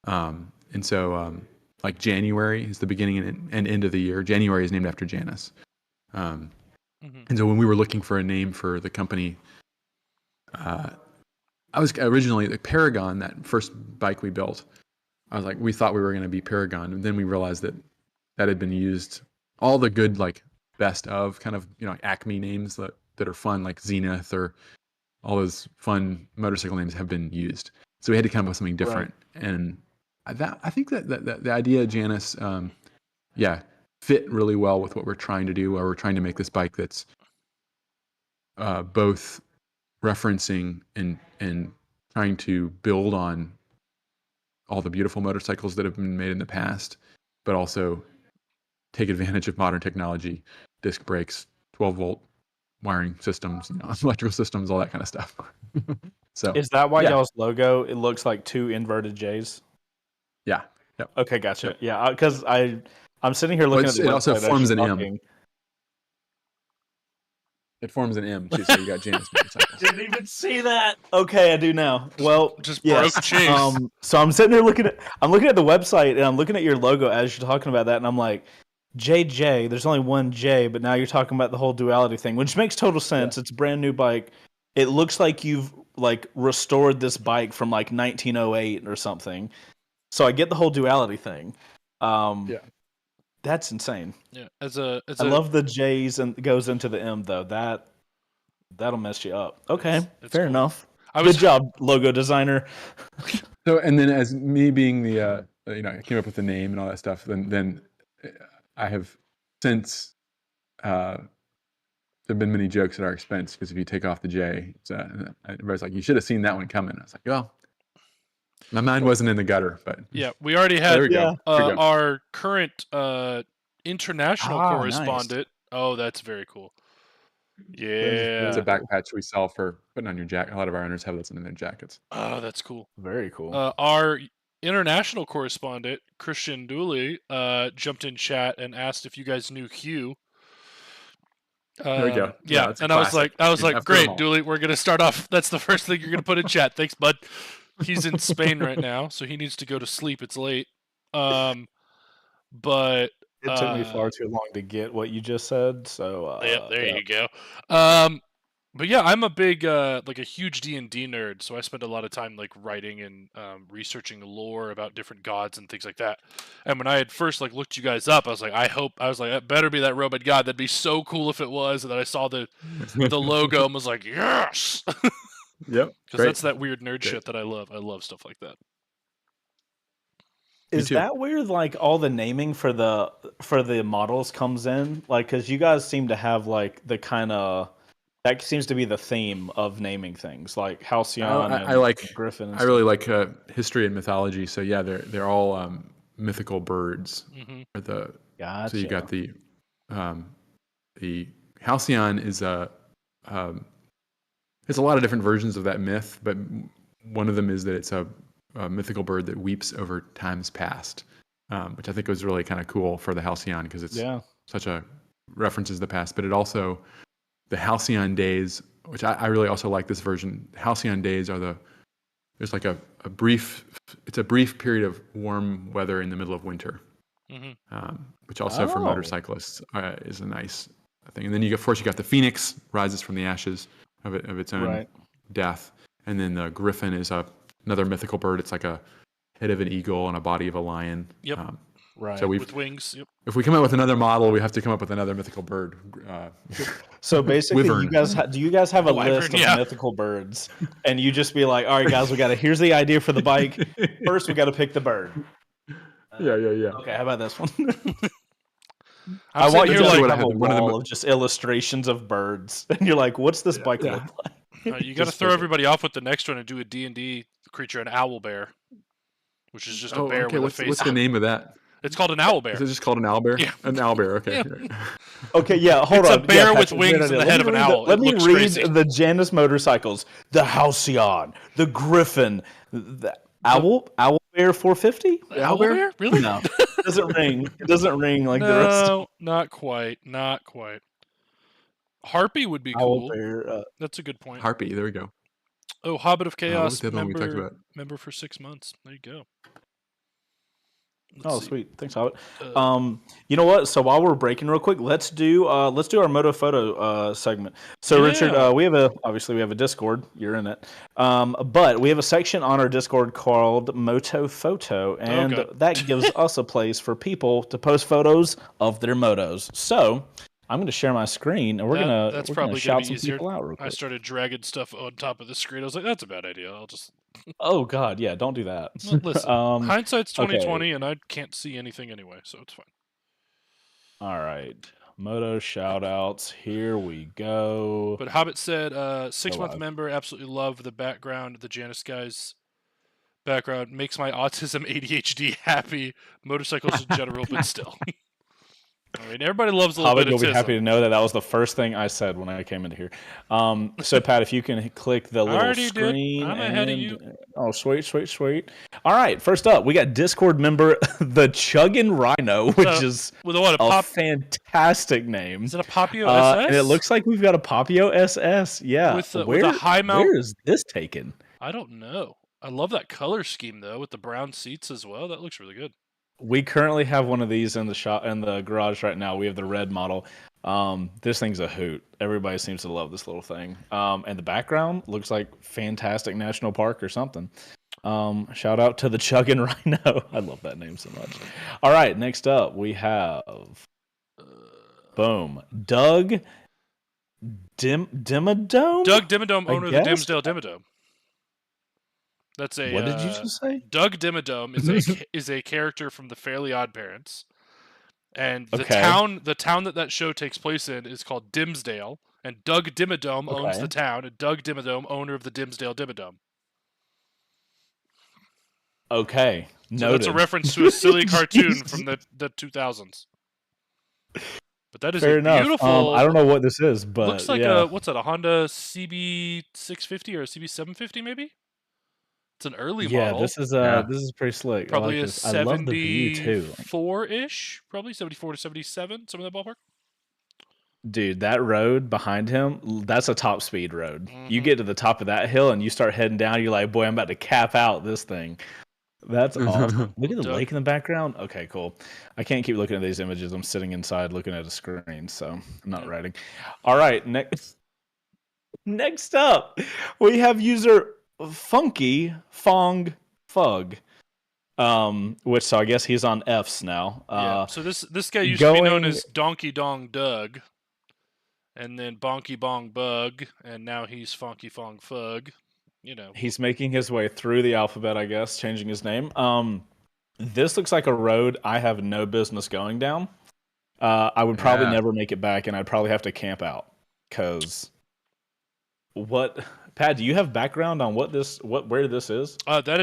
And so like January is the beginning and end of the year. January is named after Janus. And so when we were looking for a name for the company, I was originally like Paragon, that first bike we built. I was like, we thought we were going to be Paragon, and then we realized that had been used. All the good, like best of kind of Acme names that are fun, like Zenith, or all those fun motorcycle names have been used. So we had to come up with something different, and I think that the idea of Janus, fit really well with what we're trying to do. Where we're trying to make this bike that's both referencing and trying to build on all the beautiful motorcycles that have been made in the past, but also take advantage of modern technology, disc brakes, 12-volt wiring systems, electrical systems, all that kind of stuff. So Is that why yeah. y'all's logo, it looks like two inverted J's? Yeah. Yep. Okay, gotcha. Yep. Yeah, because I'm sitting here looking at the it also website as forms you're an talking. M. It forms an M too, so you got Janus motorcycles. Didn't even see that. Okay, I do now. Well, Just yes. broke Chase. So I'm sitting there looking at the website and I'm looking at your logo as you're talking about that, and I'm like, JJ, there's only one J, but now you're talking about the whole duality thing, which makes total sense. It's a brand new bike. It looks like you've like restored this bike from like 1908 or something. So I get the whole duality thing. Yeah. That's insane. Yeah, I love the J's and goes into the M though. That'll mess you up. Okay, it's fair cool. enough. Good job, logo designer. So, and then as me being the, I came up with the name and all that stuff. Then I have since there've been many jokes at our expense because if you take off the J, everybody's like, you should have seen that one coming. I was like, well, my mind wasn't in the gutter, but yeah, we already had there we go. There we go. our current international correspondent. Nice. Oh, that's very cool. Yeah, It's a back patch we sell for putting on your jacket. A lot of our owners have those in their jackets. oh, that's cool. Very cool. Our international correspondent Christian Dooley jumped in chat and asked if you guys knew Hugh. There we go. Yeah, it's a and I was classic. like, After them great, all. Dooley, we're gonna start off. That's the first thing you're gonna put in chat. Thanks, bud. He's in Spain right now, so he needs to go to sleep. It's late. But it took me far too long to get what you just said. So there you go. But yeah, I'm a big like a huge D&D nerd, so I spend a lot of time like writing and researching lore about different gods and things like that. And when I had first like looked you guys up, I was like, that better be that Roman god. That'd be so cool if it was. And then I saw the logo and was like, yes. Yep. Because that's that weird nerd shit that I love. I love stuff like that. is that where like all the naming for the models comes in? Like, because you guys seem to have like the kind of that seems to be the theme of naming things, like Halcyon and Griffin. And I really like history and mythology. So yeah, they're all mythical birds. Mm-hmm. Gotcha. So you got the Halcyon is there's a lot of different versions of that myth, but one of them is that it's a mythical bird that weeps over times past, which I think was really kind of cool for the Halcyon because it's such a references the past, but it also the Halcyon days, which I really also like this version. Halcyon days are there's like a brief period of warm weather in the middle of winter, which also for motorcyclists is a nice thing. And then you got the Phoenix rises from the ashes of its own death, and then the Griffin is another mythical bird. It's like a head of an eagle and a body of a lion. Yep. So with wings. Yep. If we come up with another model, we have to come up with another mythical bird. So basically, Wyvern. do you guys have a Wyvern, list of mythical birds, and you just be like, all right, guys, here's the idea for the bike. First, we got to pick the bird. Yeah. Okay, how about this one? I want you to like have a wall of just illustrations of birds, and you're like, what's this bike look like? You got to throw everybody off with the next one and do a D&D creature, an owl bear, which is just a bear with a face. What's the name of that? It's called an owl bear. Is it just called an owl bear? Yeah. An owl bear, okay. Yeah. Okay, yeah, hold on. It's a bear with Patrick, wings and the head of an owl. Let me looks read crazy. the Janus motorcycles. The Halcyon, the Griffin, the Owl Bear 450? Owl bear? Really? No. It doesn't ring. It doesn't ring like the rest of No, not quite. Not quite. Harpy would be Owl cool. Bear. That's a good point. Harpy, there we go. Oh, Hobbit of What was Chaos the other one we talked about? member for 6 months. There you go. Oh, sweet. Thanks, Hobbit. You know what? So while we're breaking real quick, let's do our Moto Photo segment. So Yeah. Richard, we have a Discord. You're in it. But we have a section on our Discord called Moto Photo, and that gives us a place for people to post photos of their motos. So I'm going to share my screen, and we're going to shout some people out real quick. I started dragging stuff on top of the screen. I was like, that's a bad idea. I'll just... Oh, God, yeah, don't do that. Well, listen, hindsight's 20/20, and I can't see anything anyway, so it's fine. All right. Moto shout-outs. Here we go. But Hobbit said, 6-month member, absolutely love the background of the Janus guys. background makes my autism ADHD happy. Motorcycles in general, but still. I mean, everybody loves a little Hobbit, bit you'll of be tism. happy to know that was the first thing I said when I came into here. So, Pat, if you can click the little already did. screen. I'm ahead of you. Oh, sweet. All right, first up, we got Discord member, the Chuggin' Rhino, which is with a fantastic name. Is it a Papio SS? And it looks like we've got a Papio SS. Yeah. With a high mount. Where is this taken? I don't know. I love that color scheme, though, with the brown seats as well. That looks really good. We currently have one of these in the garage right now. We have the red model. This thing's a hoot. Everybody seems to love this little thing. And the background looks like fantastic national park or something. Shout out to the Chuggin' Rhino. I love that name so much. All right, next up we have boom, Doug Dimmadome. Doug Dimmadome, owner of the Dimsdale Dimmadome. That's a. What did you just say? Doug Dimmadome is a character from the Fairly Odd Parents, and the town that show takes place in is called Dimsdale, and Doug Dimmadome owns the town, and Doug Dimmadome, owner of the Dimsdale Dimmadome. Okay, noted. So that's a reference to a silly cartoon from the 2000s. But that is fair enough. Beautiful. I don't know what this is, but looks like a Honda CB650 or a CB750 maybe. It's an early model. Yeah, this is pretty slick. Probably I like I love the view too. 74-ish, probably 74 to 77, some of that ballpark. Dude, that road behind him, that's a top speed road. Mm-hmm. You get to the top of that hill and you start heading down, you're like, boy, I'm about to cap out this thing. That's awesome. Look at the lake in the background. Okay, cool. I can't keep looking at these images. I'm sitting inside looking at a screen, so I'm not writing. All right, next up, we have user Funky Fong Fug. Which so I guess he's on F's now. Yeah. So this guy used to be known as Donkey Dong Doug, and then Bonky Bong Bug, and now he's Funky Fong Fug. You know, he's making his way through the alphabet, I guess, changing his name. This looks like a road I have no business going down. I would probably never make it back, and I'd probably have to camp out. Cause what, Pat? Do you have background on where this is? That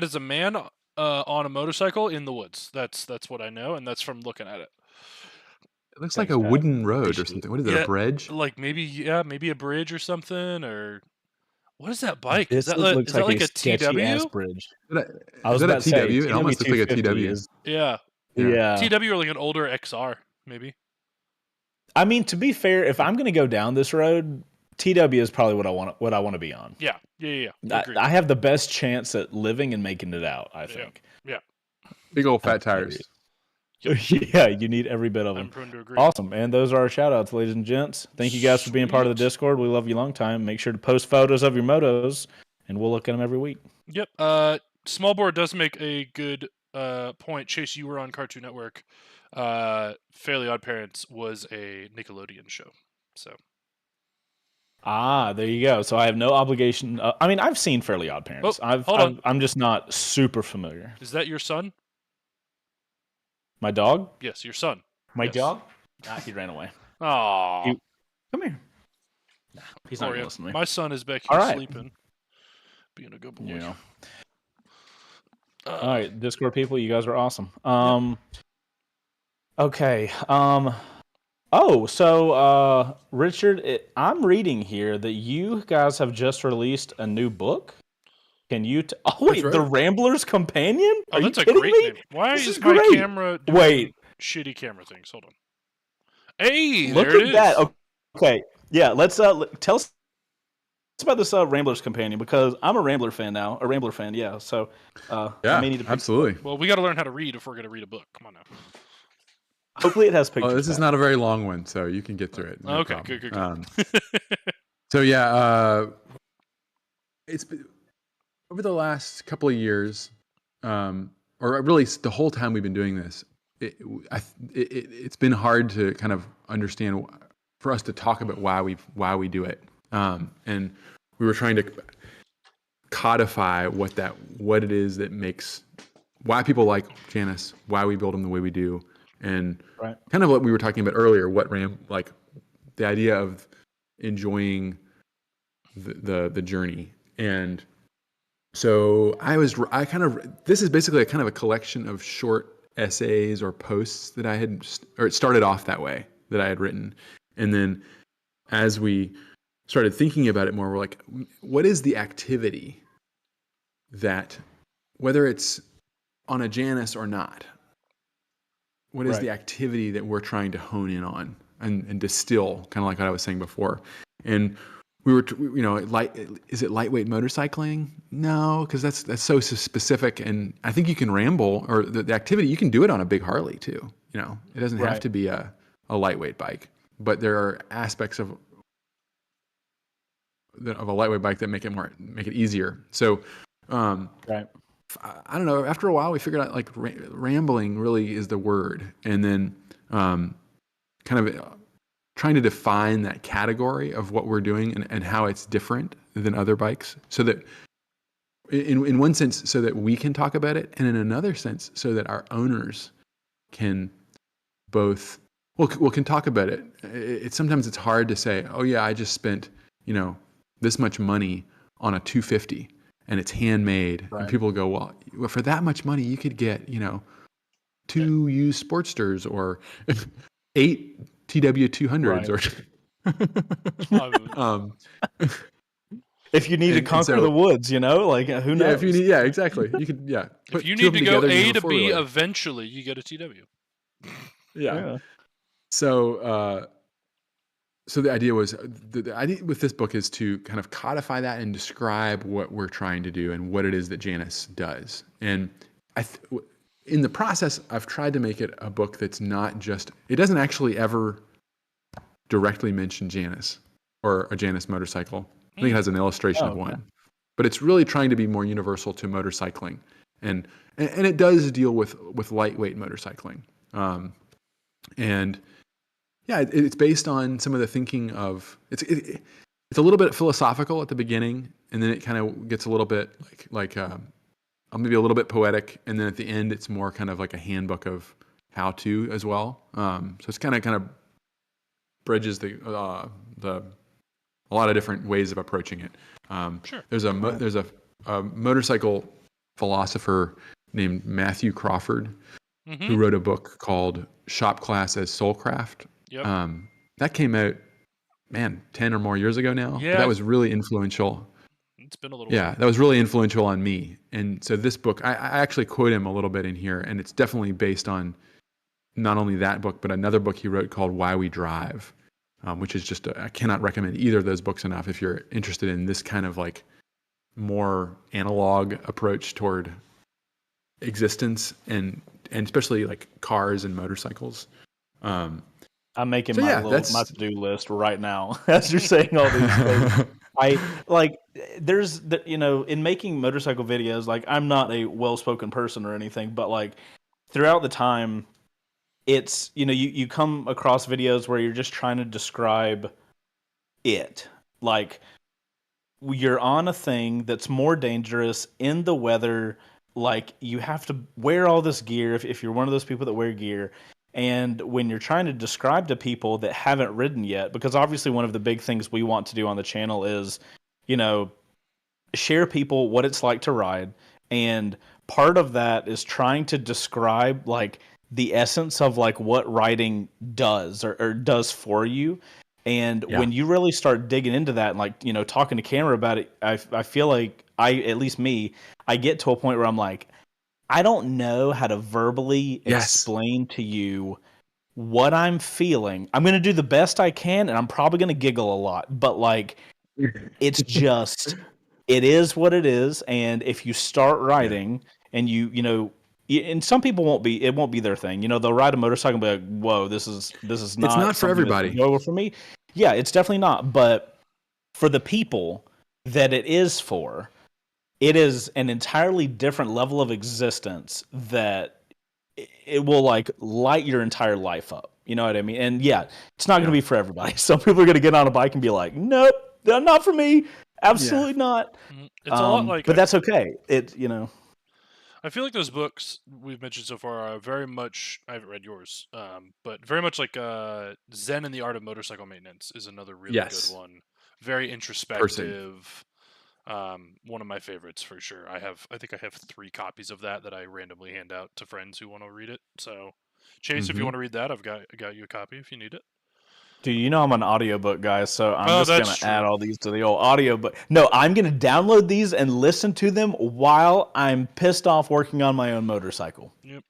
is a man on a motorcycle in the woods. That's what I know, and that's from looking at it. It looks like a wooden road or something. What is it? A bridge? Like maybe a bridge or something, or. What is that bike? This is that like a TW? Bridge. Is that a TW? It almost looks like a TW. Yeah. TW or like an older XR, maybe. I mean, to be fair, if I'm going to go down this road, TW is probably what I want to be on. Yeah. I have the best chance at living and making it out, I think. Yeah. Big old fat tires. Yeah, you need every bit of them. I'm prone to agree. Awesome. And those are our shout outs, ladies and gents. Thank you guys for being part of the Discord. We love you long time. Make sure to post photos of your motos, and we'll look at them every week. Yep. Smallboard does make a good point. Chase, you were on Cartoon Network. Fairly Odd Parents was a Nickelodeon show. So. There you go. So I have no obligation. I mean, I've seen Fairly Odd Parents. I'm just not super familiar. Is that your son? My dog? Yes, your son. My dog? He ran away. Aww. Come here. Nah, he's not going to listen to me. My son is back here sleeping. Being a good boy. Yeah. All right, Discord people, you guys are awesome. Okay. So Richard, I'm reading here that you guys have just released a new book. Can you? The Rambler's Companion? Oh, that's a great name. Why is my camera doing shitty camera things? Hold on. Hey, look there it at is. That. Okay, yeah. Let's tell us about this Rambler's Companion, because I'm a Rambler fan now. A Rambler fan, yeah. So I may need to absolutely. Well, we got to learn how to read if we're going to read a book. Come on now. Hopefully, it has pictures. This is not a very long one, so you can get through it. No okay, problem. Good. So yeah, it's been, over the last couple of years, or really the whole time we've been doing this, it's been hard to kind of understand, for us to talk about why we do it, and we were trying to codify what it is that makes, why people like JANUS, why we build them the way we do, and kind of what we were talking about earlier, like the idea of enjoying the journey. And So this is basically a kind of a collection of short essays or posts that I had, or it started off that way, that I had written. And then as we started thinking about it more, we're like, what is the activity that, whether it's on a Janus or not, what is the activity that we're trying to hone in on and distill, kind of like what I was saying before? And we were, is it lightweight motorcycling? No, because that's so specific. And I think you can ramble, or the activity, you can do it on a big Harley too. It doesn't have to be a lightweight bike, but there are aspects of a lightweight bike that make it easier. So, I don't know. After a while, we figured out like rambling really is the word, and then kind of trying to define that category of what we're doing and how it's different than other bikes, so that in one sense, so that we can talk about it, and in another sense, so that our owners can both can talk about it. Sometimes it's hard to say, oh yeah, I just spent this much money on a 250 and it's handmade, and people go, well, for that much money you could get 2 used Sportsters or 8 TW200s or if you need to conquer the woods, who knows? If you need, exactly. You could, if you need to go A to B, eventually you get a TW. So, so the idea was, the idea with this book is to kind of codify that and describe what we're trying to do and what it is that Janus does. And in the process, I've tried to make it a book that's not just, it doesn't actually ever directly mention Janus or a Janus motorcycle. I think it has an illustration of one, but it's really trying to be more universal to motorcycling. And it does deal with lightweight motorcycling. And yeah, it's based on some of the thinking of, it's a little bit philosophical at the beginning, and then it kind of gets a little bit like maybe a little bit poetic, and then at the end it's more kind of like a handbook of how to as well. So it's kind of bridges a lot of different ways of approaching it. Sure. There's a motorcycle philosopher named Matthew Crawford who wrote a book called Shop Class as Soulcraft. Yep. That came out, 10 or more years ago now. Yeah. But that was really influential. It's been a little while. That was really influential on me. And so this book, I actually quote him a little bit in here, and it's definitely based on not only that book, but another book he wrote called Why We Drive, which is just, I cannot recommend either of those books enough if you're interested in this kind of like more analog approach toward existence and especially like cars and motorcycles. I'm making my to-do list right now as you're saying all these things. In making motorcycle videos, like I'm not a well-spoken person or anything, but like throughout the time, it's, you come across videos where you're just trying to describe it. Like you're on a thing that's more dangerous in the weather. Like you have to wear all this gear if you're one of those people that wear gear. And when you're trying to describe to people that haven't ridden yet, because obviously one of the big things we want to do on the channel is, share people what it's like to ride. And part of that is trying to describe like the essence of like what riding does or does for you. And when you really start digging into that and like, talking to camera about it, I feel like at least me, I get to a point where I'm like, I don't know how to verbally explain to you what I'm feeling. I'm going to do the best I can, and I'm probably going to giggle a lot. But, like, it's just, it is what it is. And if you start riding and and some people it won't be their thing. They'll ride a motorcycle and be like, whoa, this is not. It's not for everybody. For me. Yeah, it's definitely not. But for the people that it is for, it is an entirely different level of existence that it will like light your entire life up. You know what I mean? And it's not going to be for everybody. Some people are going to get on a bike and be like, nope, not for me. Absolutely not. It's a lot like, but that's okay. I feel like those books we've mentioned so far are very much, I haven't read yours, but very much like Zen and the Art of Motorcycle Maintenance is another really good one. Very introspective. One of my favorites for sure. I think I have 3 copies of that I randomly hand out to friends who want to read it. So, Chase, if you want to read that, I got you a copy if you need it. Dude, you know I'm an audiobook guy, so I'm just that's going to true. add all these to the old audiobook. No, I'm going to download these and listen to them while I'm pissed off working on my own motorcycle. Yep.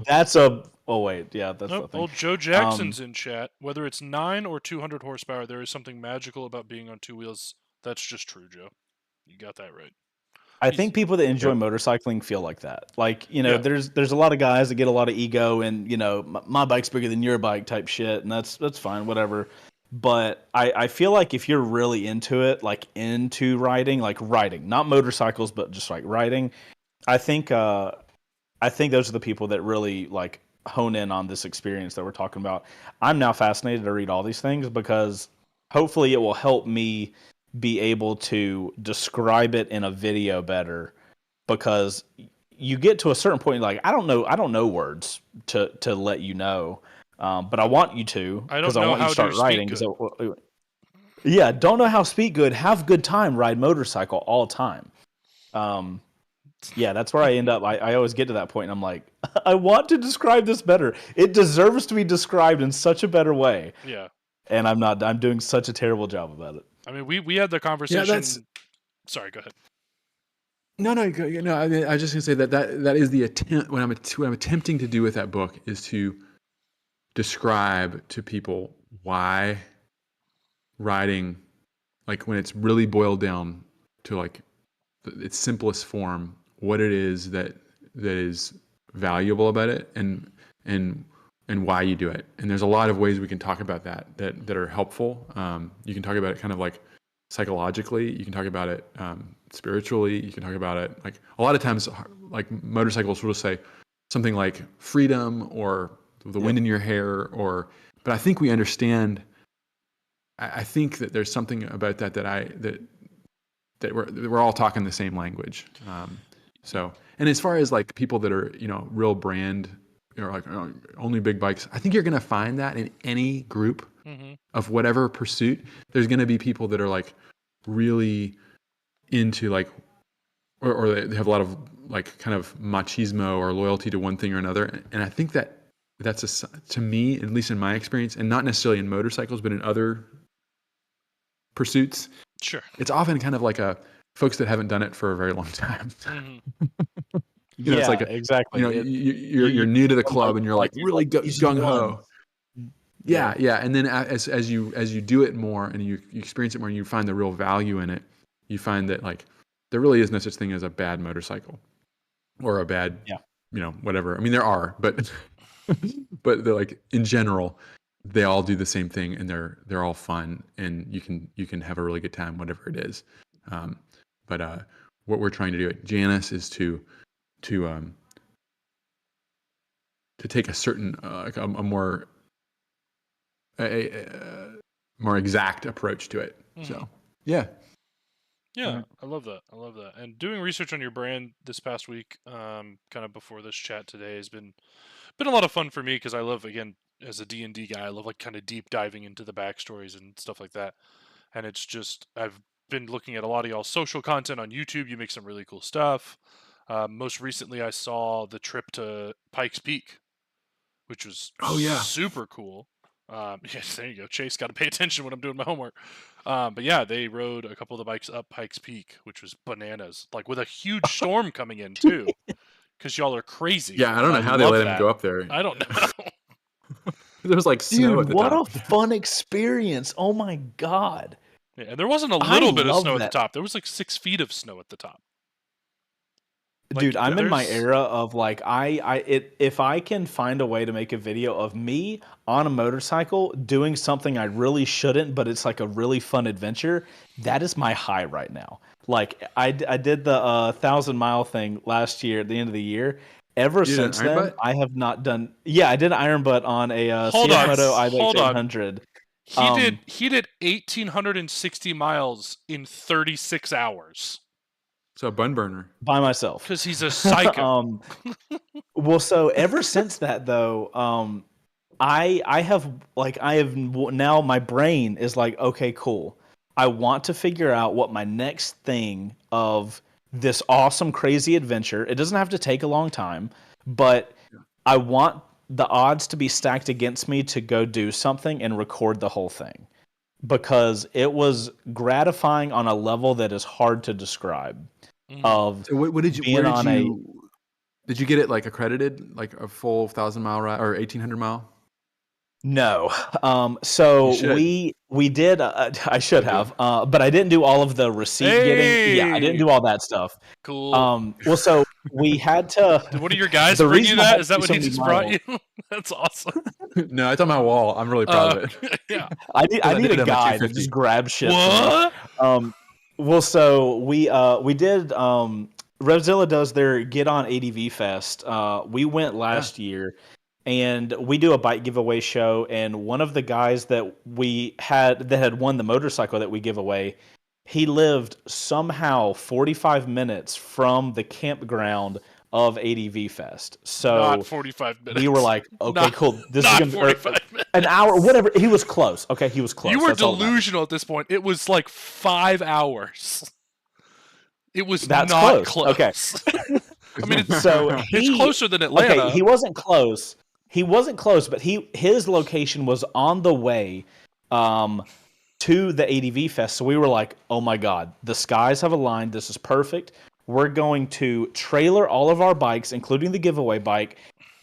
That's a... Oh, wait. Yeah, that's Nope. the thing. Old Joe Jackson's in chat. Whether it's 9 or 200 horsepower, there is something magical about being on 2 wheels. That's just true, Joe. You got that right. I think people that enjoy motorcycling feel like that. Like, you know, there's a lot of guys that get a lot of ego and, you know, my bike's bigger than your bike type shit, and that's fine, whatever. But I feel like if you're really into it, like into riding, not motorcycles, but just like riding, I think those are the people that really like hone in on this experience that we're talking about. I'm now fascinated to read all these things because hopefully it will help me be able to describe it in a video better, because you get to a certain point like I don't know words to let you know, but I want you to, because I want you to start riding. So, yeah, don't know how to speak good, have good time, ride motorcycle all the time. Yeah, that's where I end up. I always get to that point and I'm like, I want to describe this better. It deserves to be described in such a better way. Yeah. And I'm doing such a terrible job about it. I mean, we had the conversation. Sorry, go ahead. No. I mean, I was just gonna say that is the attempt. What I'm attempting to do with that book is to describe to people why riding, like when it's really boiled down to like its simplest form, what it is that is valuable about it, and why you do it. And there's a lot of ways we can talk about that are helpful. You can talk about it kind of like psychologically. You can talk about it spiritually. You can talk about it like a lot of times, like motorcycles will say something like freedom or the wind in your hair, but I think we understand. I think that there's something about that we're all talking the same language. So, and as far as like people that are, you know, real brand or like only big bikes, I think you're going to find that in any group of whatever pursuit. There's going to be people that are like really into like, or they have a lot of like kind of machismo or loyalty to one thing or another. And I think that's to me, at least in my experience, and not necessarily in motorcycles, but in other pursuits. Sure. It's often kind of like folks that haven't done it for a very long time. You know, yeah, it's like exactly. You know, you're new to the club and you're like really gung ho. Yeah. And then as you do it more and you experience it more and you find the real value in it, you find that like there really is no such thing as a bad motorcycle or a bad, you know, whatever. I mean, there are, but they're like in general, they all do the same thing and they're all fun and you can have a really good time, whatever it is. But what we're trying to do at JANUS is to take a certain like a more more exact approach to it. So yeah, I love that. And doing research on your brand this past week, kind of before this chat today, has been a lot of fun for me because I love, again, as a D&D guy, I love like kind of deep diving into the backstories and stuff like that. And it's just, I've been looking at a lot of y'all's social content on YouTube. You make some really cool stuff. Most recently, I saw the trip to Pikes Peak, which was super cool. Yes, there you go. Chase, got to pay attention when I'm doing my homework. But yeah, they rode a couple of the bikes up Pikes Peak, which was bananas. Like with a huge storm coming in too, because y'all are crazy. Yeah, I don't know how they let him go up there. I don't know. There was like snow at the what top. a fun experience! Oh my god. Yeah, and there wasn't a little bit of snow at the top. There was like 6 feet of snow at the top. Like, dude, I'm in my era of like if I can find a way to make a video of me on a motorcycle doing something I really shouldn't, but it's like a really fun adventure, that is my high right now. Like I did the 1,000-mile thing last year at the end of the year. Ever since then, I have not done. Yeah, I did an iron butt on a CF Moto IBEX 800. He did 1,860 miles in 36 hours. So a bun burner by myself because he's a psycho. Well, so ever since that though, I have now my brain is like, okay, cool. I want to figure out what my next thing of this awesome, crazy adventure. It doesn't have to take a long time, but I want the odds to be stacked against me to go do something and record the whole thing, because it was gratifying on a level that is hard to describe. Of So what did you? being Where did on you? Did you get it like accredited, like a full 1,000-mile ride or 1,800-mile? No. So You should. we did. I should have, but I didn't do all of the receipt getting. Yeah, I didn't do all that stuff. Cool. Well, so we had to. Did one of your guys the bring you reason I that? had Is to that do what so he many just brought miles- you? That's awesome. No, it's on my wall. I'm really proud of it. Yeah. I need I did a it on a guy that 250. just grabs shit. What? From me. Well, so we did. Revzilla does their Get On ADV Fest. We went last year, and we do a bike giveaway show. And one of the guys that had won the motorcycle that we give away, he lived somehow 45 minutes from the campground of ADV Fest. So Not 45 minutes. we were like, okay, Not- cool. This is not gonna be 45 minutes. an hour, whatever. He was close. Okay, he was close. You were That's all that matters. delusional at this point. It was like 5 hours. It was That's not close. Okay. I mean, it's, So it's he- closer than Atlanta. Okay, he wasn't close. He wasn't close, but his location was on the way to the ADV Fest. So we were like, oh my God, the skies have aligned. This is perfect. We're going to trailer all of our bikes, including the giveaway bike,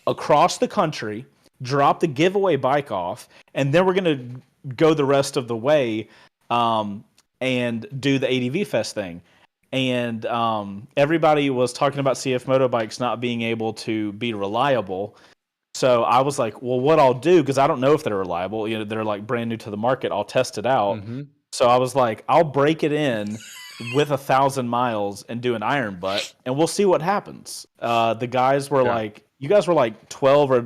across the country, drop the giveaway bike off, and then we're going to go the rest of the way and do the ADV Fest thing. And everybody was talking about CF Motobikes not being able to be reliable. So I was like, well, what I'll do, because I don't know if they're reliable, they're like brand new to the market, I'll test it out. Mm-hmm. So I was like, I'll break it in with 1,000 miles and do an iron butt, and we'll see what happens. The guys were like, you guys were like 12 or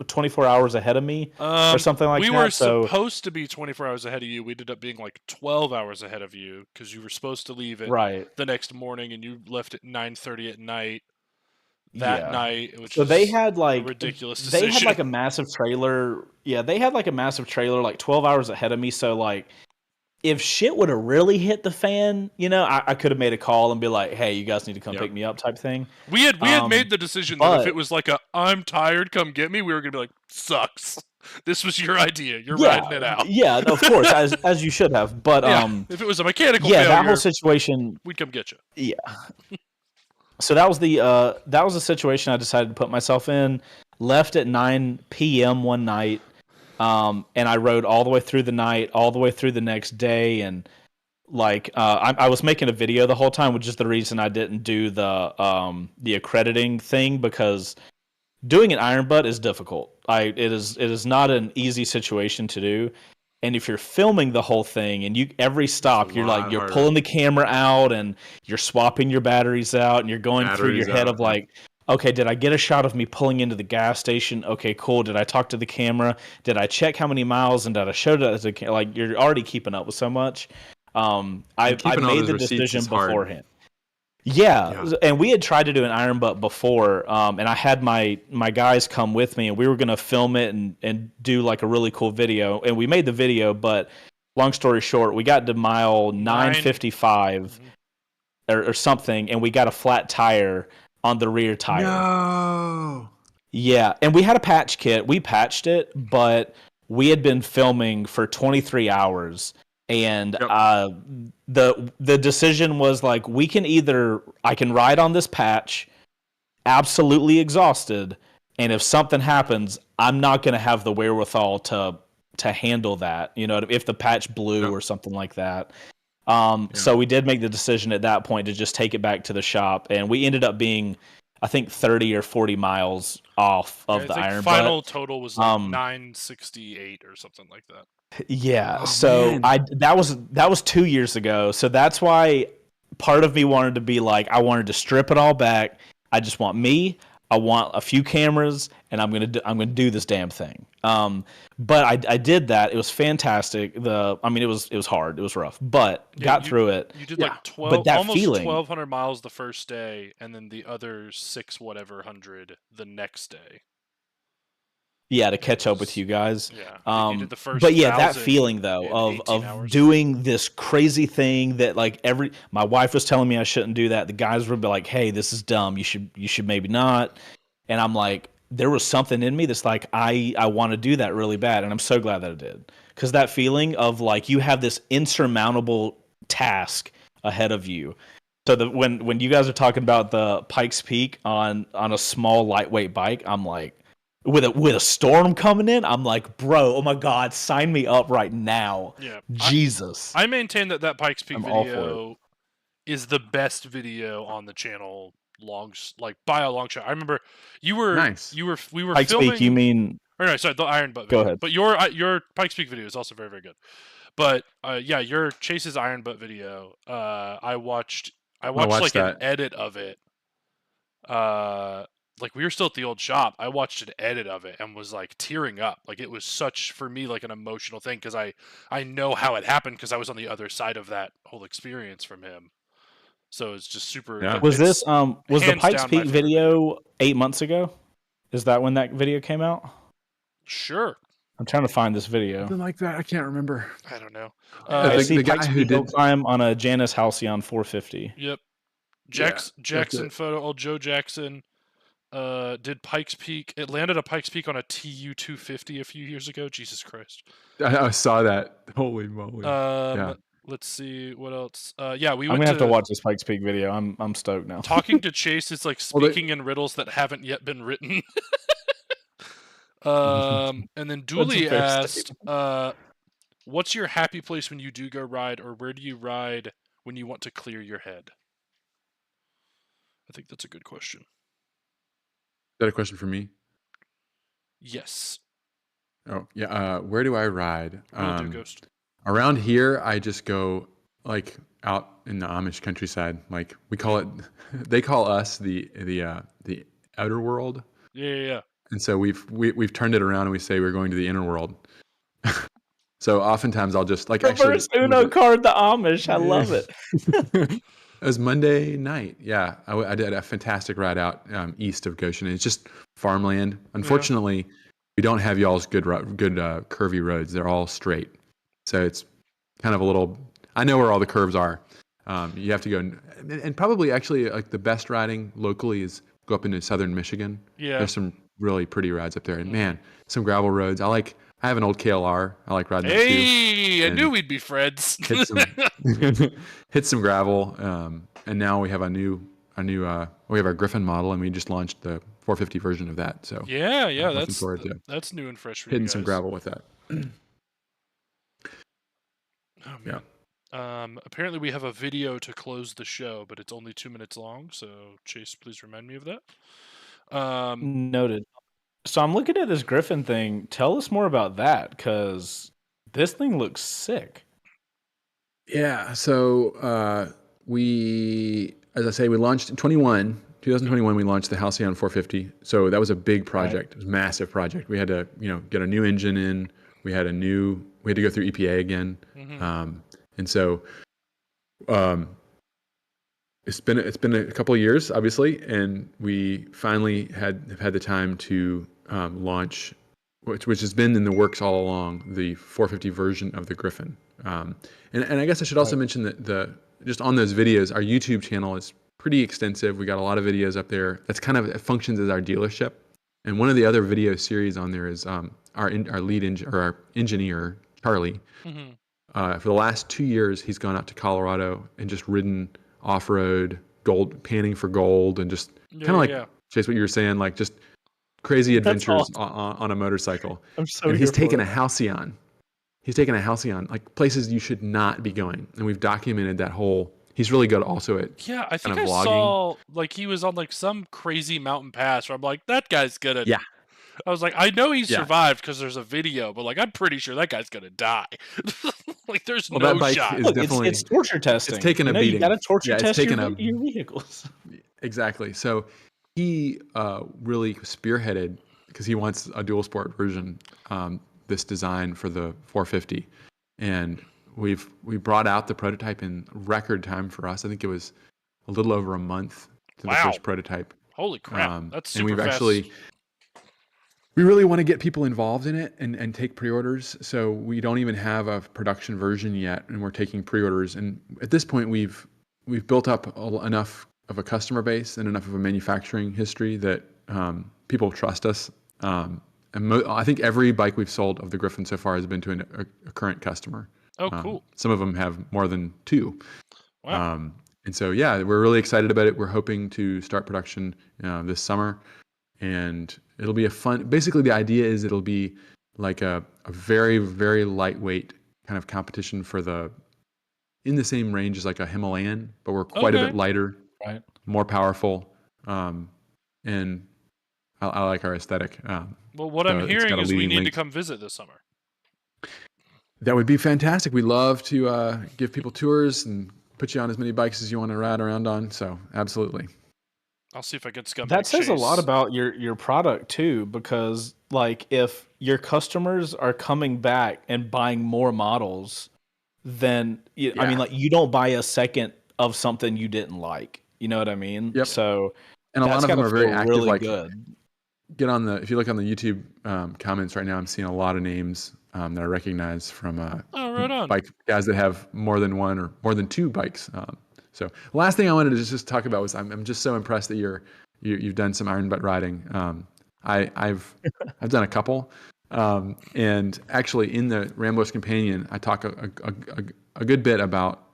24 hours ahead of me or something like that. We were So supposed to be 24 hours ahead of you. We ended up being like 12 hours ahead of you because you were supposed to leave it the next morning, and you left at 9:30 at night. That night, which so they had like a ridiculous decision. They had like a massive trailer. Yeah, they had like a massive trailer like 12 hours ahead of me. So like, if shit would have really hit the fan, I could have made a call and be like, "Hey, you guys need to come pick me up," type thing. We had made the decision that if it was like "I'm tired, come get me," we were gonna be like, "Sucks. This was your idea. You're riding it out." Yeah, of course, as you should have. But if it was a mechanical failure, that whole situation, we'd come get you. Yeah. So that was the situation I decided to put myself in. Left at 9 p.m. one night, and I rode all the way through the night, all the way through the next day, and like I was making a video the whole time, which is the reason I didn't do the accrediting thing, because doing an iron butt is difficult. It is not an easy situation to do. And if you're filming the whole thing and every stop, you're pulling the camera out and you're swapping your batteries out and you're going through your head of like, okay, did I get a shot of me pulling into the gas station? Okay, cool. Did I talk to the camera? Did I check how many miles and did I show that as a like? You're already keeping up with so much. I made the decision beforehand. Yeah, and we had tried to do an iron butt before, and I had my guys come with me, and we were going to film it and do like a really cool video, and we made the video, but long story short, we got to mile 955 or something, and we got a flat tire on the rear tire. No. Yeah, and we had a patch kit. We patched it, but we had been filming for 23 hours. And the decision was like, I can ride on this patch absolutely exhausted, and if something happens, I'm not going to have the wherewithal to handle that, if the patch blew or something like that. So we did make the decision at that point to just take it back to the shop, and we ended up being, I think, 30 or 40 miles off of the iron butt. Final total was like 968 or something like that. Yeah, that was 2 years ago. So that's why part of me wanted to be like, I wanted to strip it all back. I just want me. I want a few cameras, and I'm gonna do this damn thing. But I did that. It was fantastic. It was hard. It was rough, but got through it. You did like almost 1,200 miles the first day, and then the other 600 the next day. Yeah, to catch up with you guys. Yeah, you did the first but yeah, that 1,000 feeling though in of 18 hours. doing this crazy thing that like my wife was telling me I shouldn't do that. The guys would be like, "Hey, this is dumb. You should maybe not." And I'm like, there was something in me that's like, I want to do that really bad, and I'm so glad that I did, because that feeling of like you have this insurmountable task ahead of you. So that when you guys are talking about the Pikes Peak on a small lightweight bike, I'm like, with a storm coming in, I'm like, bro, oh my God, sign me up right now. Yeah, Jesus. I maintain that Pikes Peak I'm all for video is the best video on the channel, by a long shot. I remember we were Pikes filming. Peak, you mean? Or no, sorry, the Iron Butt Go video. ahead. But your Pikes Peak video is also very, very good. But yeah, your Chase's Iron Butt video. I watched like an edit of it. Like we were still at the old shop. I watched an edit of it and was like tearing up. Like it was such, for me, like an emotional thing, because I know how it happened, because I was on the other side of that whole experience from him. So it's just super. Yeah. Was it's the Pikes down my Peak favorite video 8 months ago? Is that when that video came out? Sure. I'm trying to find this video. Something like that. I can't remember. I don't know. I see the guy Pikes who Peak hill did climb on a Janus Halcyon 450. Yep. Yeah, Jackson photo. Old Joe Jackson did Pikes Peak. It landed a Pikes Peak on a TU 250 a few years ago. Jesus Christ. I saw that. Holy moly. Yeah. Let's see what else. Yeah, I'm gonna have to watch this Pikes Peak video. I'm stoked now. Talking to Chase is like speaking in riddles that haven't yet been written. And then Dooley asked, what's your happy place when you do go ride, or where do you ride when you want to clear your head? I think that's a good question. Is that a question for me? Yes. Oh, yeah. Where do I ride? Will do, Ghost. Around here, I just go like out in the Amish countryside. Like we call it, they call us the outer world. Yeah. And so we've turned it around and we say we're going to the inner world. So oftentimes I'll just like Reverse Uno card the Amish. I love it. It was Monday night. Yeah, I did a fantastic ride out east of Goshen. It's just farmland. Unfortunately, we don't have y'all's good curvy roads. They're all straight. So it's kind of a little. I know where all the curves are. You have to go and probably actually like the best riding locally is go up into southern Michigan. Yeah, there's some really pretty rides up there, and man, some gravel roads. I have an old KLR. I like riding that too. Hey, I knew we'd be friends. hit some gravel, and now we have we have our Griffin model, and we just launched the 450 version of that. So yeah, that's new and fresh for hitting you guys. some gravel with that. Oh man. Yeah. Apparently we have a video to close the show, but it's only 2 minutes long. So Chase, please remind me of that. Noted. So I'm looking at this Griffin thing. Tell us more about that, because this thing looks sick. Yeah. So as I say, we launched in 2021. We launched the Halcyon 450. So that was a big project. Right. It was a massive project. We had to, get a new engine in. We had to go through EPA again. Mm-hmm. And so, it's been a couple of years, obviously, and we finally have had the time to launch, which has been in the works all along, the 450 version of the Griffin. And I guess I should also mention that just on those videos, our YouTube channel is pretty extensive. We got a lot of videos up there. It functions as our dealership. And one of the other video series on there is our engineer, Charlie. Mm-hmm. For the last 2 years, he's gone out to Colorado and just ridden off-road, panning for gold, and just kind of like Chase, what you were saying, like just crazy adventures on a motorcycle. And he's taken a Halcyon. He's taken a Halcyon, like places you should not be going, and we've documented that whole. He's really good also at I think I saw like he was on like some crazy mountain pass where I'm like, that guy's gonna. Yeah. I was like, I know he survived because there's a video, but like I'm pretty sure that guy's gonna die. Like there's no that bike shot. Is definitely, it's torture testing. It's taken a beating. You got to torture test your vehicles. Exactly. So he really spearheaded, because he wants a dual sport version, this design for the 450, and we brought out the prototype in record time for us. I think it was a little over a month to the first prototype. Holy crap! That's super and we've fast. actually. we really want to get people involved in it and take pre-orders. So we don't even have a production version yet, and we're taking pre-orders. And at this point, we've built up enough of a customer base and enough of a manufacturing history that people trust us. I think every bike we've sold of the Griffin so far has been to a current customer. Oh, cool. Some of them have more than 2. Wow. And so, yeah, we're really excited about it. We're hoping to start production this summer, and it'll be basically the idea is it'll be like a very, very lightweight kind of competition in the same range as like a Himalayan, but we're quite a bit lighter, right? More powerful. And I like our aesthetic. Well, what I'm hearing is we need to come visit this summer. That would be fantastic. We love to give people tours and put you on as many bikes as you want to ride around on. So absolutely. I'll see if I can scumbag That says Chase. a lot about your product too, because like if your customers are coming back and buying more models, then I mean, like you don't buy a second of something you didn't like. You know what I mean? Yep. So and a lot of them are very active. Really like good. If you look on the YouTube comments right now, I'm seeing a lot of names that I recognize from right on. bike guys that have more than 1 or more than 2 bikes. So the last thing I wanted to just talk about was I'm just so impressed that you've done some iron butt riding. I've done a couple, and actually in the Ramblers Companion, I talk a good bit about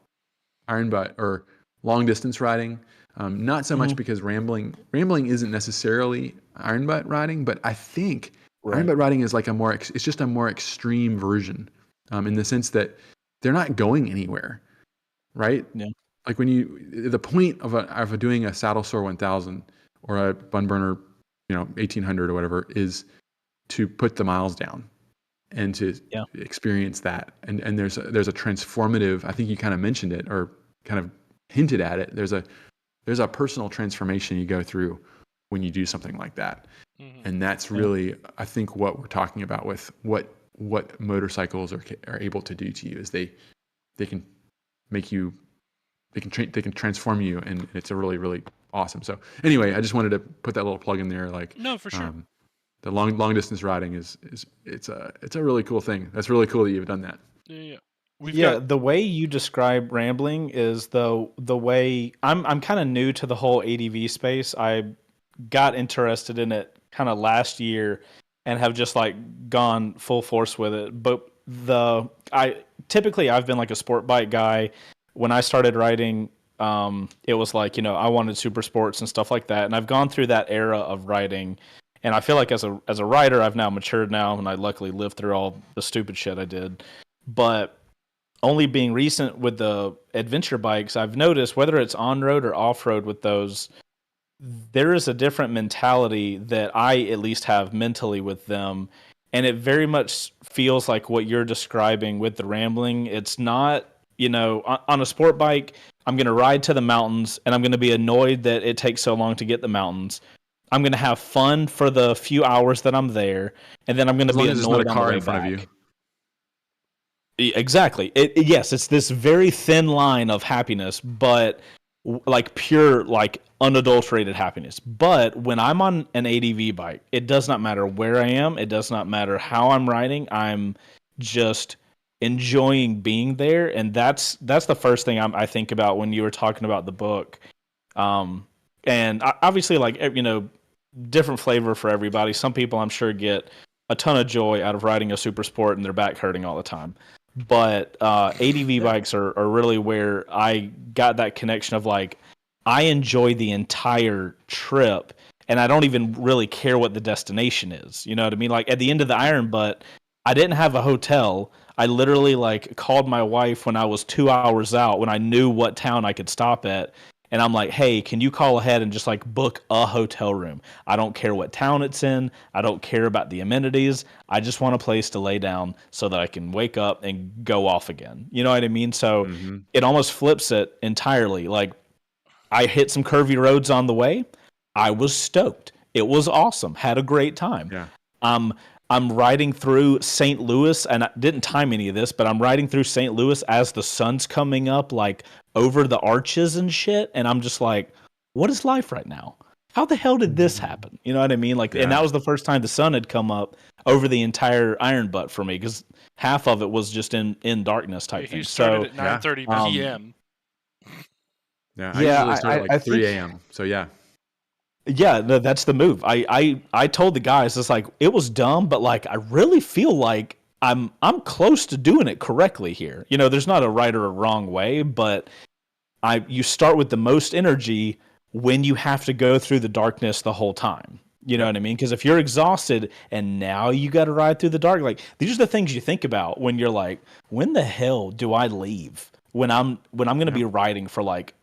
iron butt or long distance riding. Not so much because rambling isn't necessarily iron butt riding, but I think iron butt riding is like it's just a more extreme version, in the sense that they're not going anywhere, right? Yeah. Like the point of doing a Saddle Sore 1000 or a Bun Burner, 1800 or whatever, is to put the miles down and to experience that. And there's a transformative. I think you kind of mentioned it or kind of hinted at it. There's a personal transformation you go through when you do something like that. Mm-hmm. And that's really, I think, what we're talking about with what motorcycles are able to do to you is they can make you, they can transform you, and it's a really, really awesome. So anyway, I just wanted to put that little plug in there. Like, no, for sure. The long distance riding it's a really cool thing. That's really cool that you've done that. Yeah. The way you describe rambling is the way I'm kind of new to the whole ADV space. I got interested in it kind of last year and have just like gone full force with it. But I've been like a sport bike guy. When I started riding, it was like, I wanted super sports and stuff like that. And I've gone through that era of riding. And I feel like as a rider, I've now matured now, and I luckily lived through all the stupid shit I did. But only being recent with the adventure bikes, I've noticed whether it's on-road or off-road with those, there is a different mentality that I at least have mentally with them. And it very much feels like what you're describing with the rambling. It's not, on a sport bike, I'm going to ride to the mountains and I'm going to be annoyed that it takes so long to get the mountains. I'm going to have fun for the few hours that I'm there, and then I'm going to be annoyed on the way back. Exactly. Yes, it's this very thin line of happiness, but like pure, like unadulterated happiness. But when I'm on an ADV bike, it does not matter where I am. It does not matter how I'm riding. I'm just enjoying being there, and that's the first thing I think about when you were talking about the book. And obviously, like, different flavor for everybody. Some people, I'm sure, get a ton of joy out of riding a super sport and their back hurting all the time. But ADV bikes are really where I got that connection of like, I enjoy the entire trip and I don't even really care what the destination is. You know what I mean? Like at the end of the Iron Butt, I didn't have a hotel. I literally like called my wife when I was 2 hours out, when I knew what town I could stop at. And I'm like, hey, can you call ahead and just like book a hotel room? I don't care what town it's in. I don't care about the amenities. I just want a place to lay down so that I can wake up and go off again. You know what I mean? So It almost flips it entirely. Like I hit some curvy roads on the way. I was stoked. It was awesome. Had a great time. Yeah. I'm riding through St. Louis, and I didn't time any of this, but I'm riding through St. Louis as the sun's coming up, like over the arches and shit. And I'm just like, what is life right now? how the hell did this happen? You know what I mean? Like, and that was the first time the sun had come up over the entire Iron Butt for me, because half of it was just in darkness type thing. He started at 9:30 Um, p.m. I usually start at like 3 a.m. So yeah, no, that's the move. I told the guys, it's like, it was dumb, but like I really feel like I'm close to doing it correctly here. You know, there's not a right or a wrong way, but you start with the most energy when you have to go through the darkness the whole time. You know what I mean? Because if you're exhausted and now you got to ride through the dark, like these are the things you think about when you're like, when the hell do I leave? When I'm going to be riding for like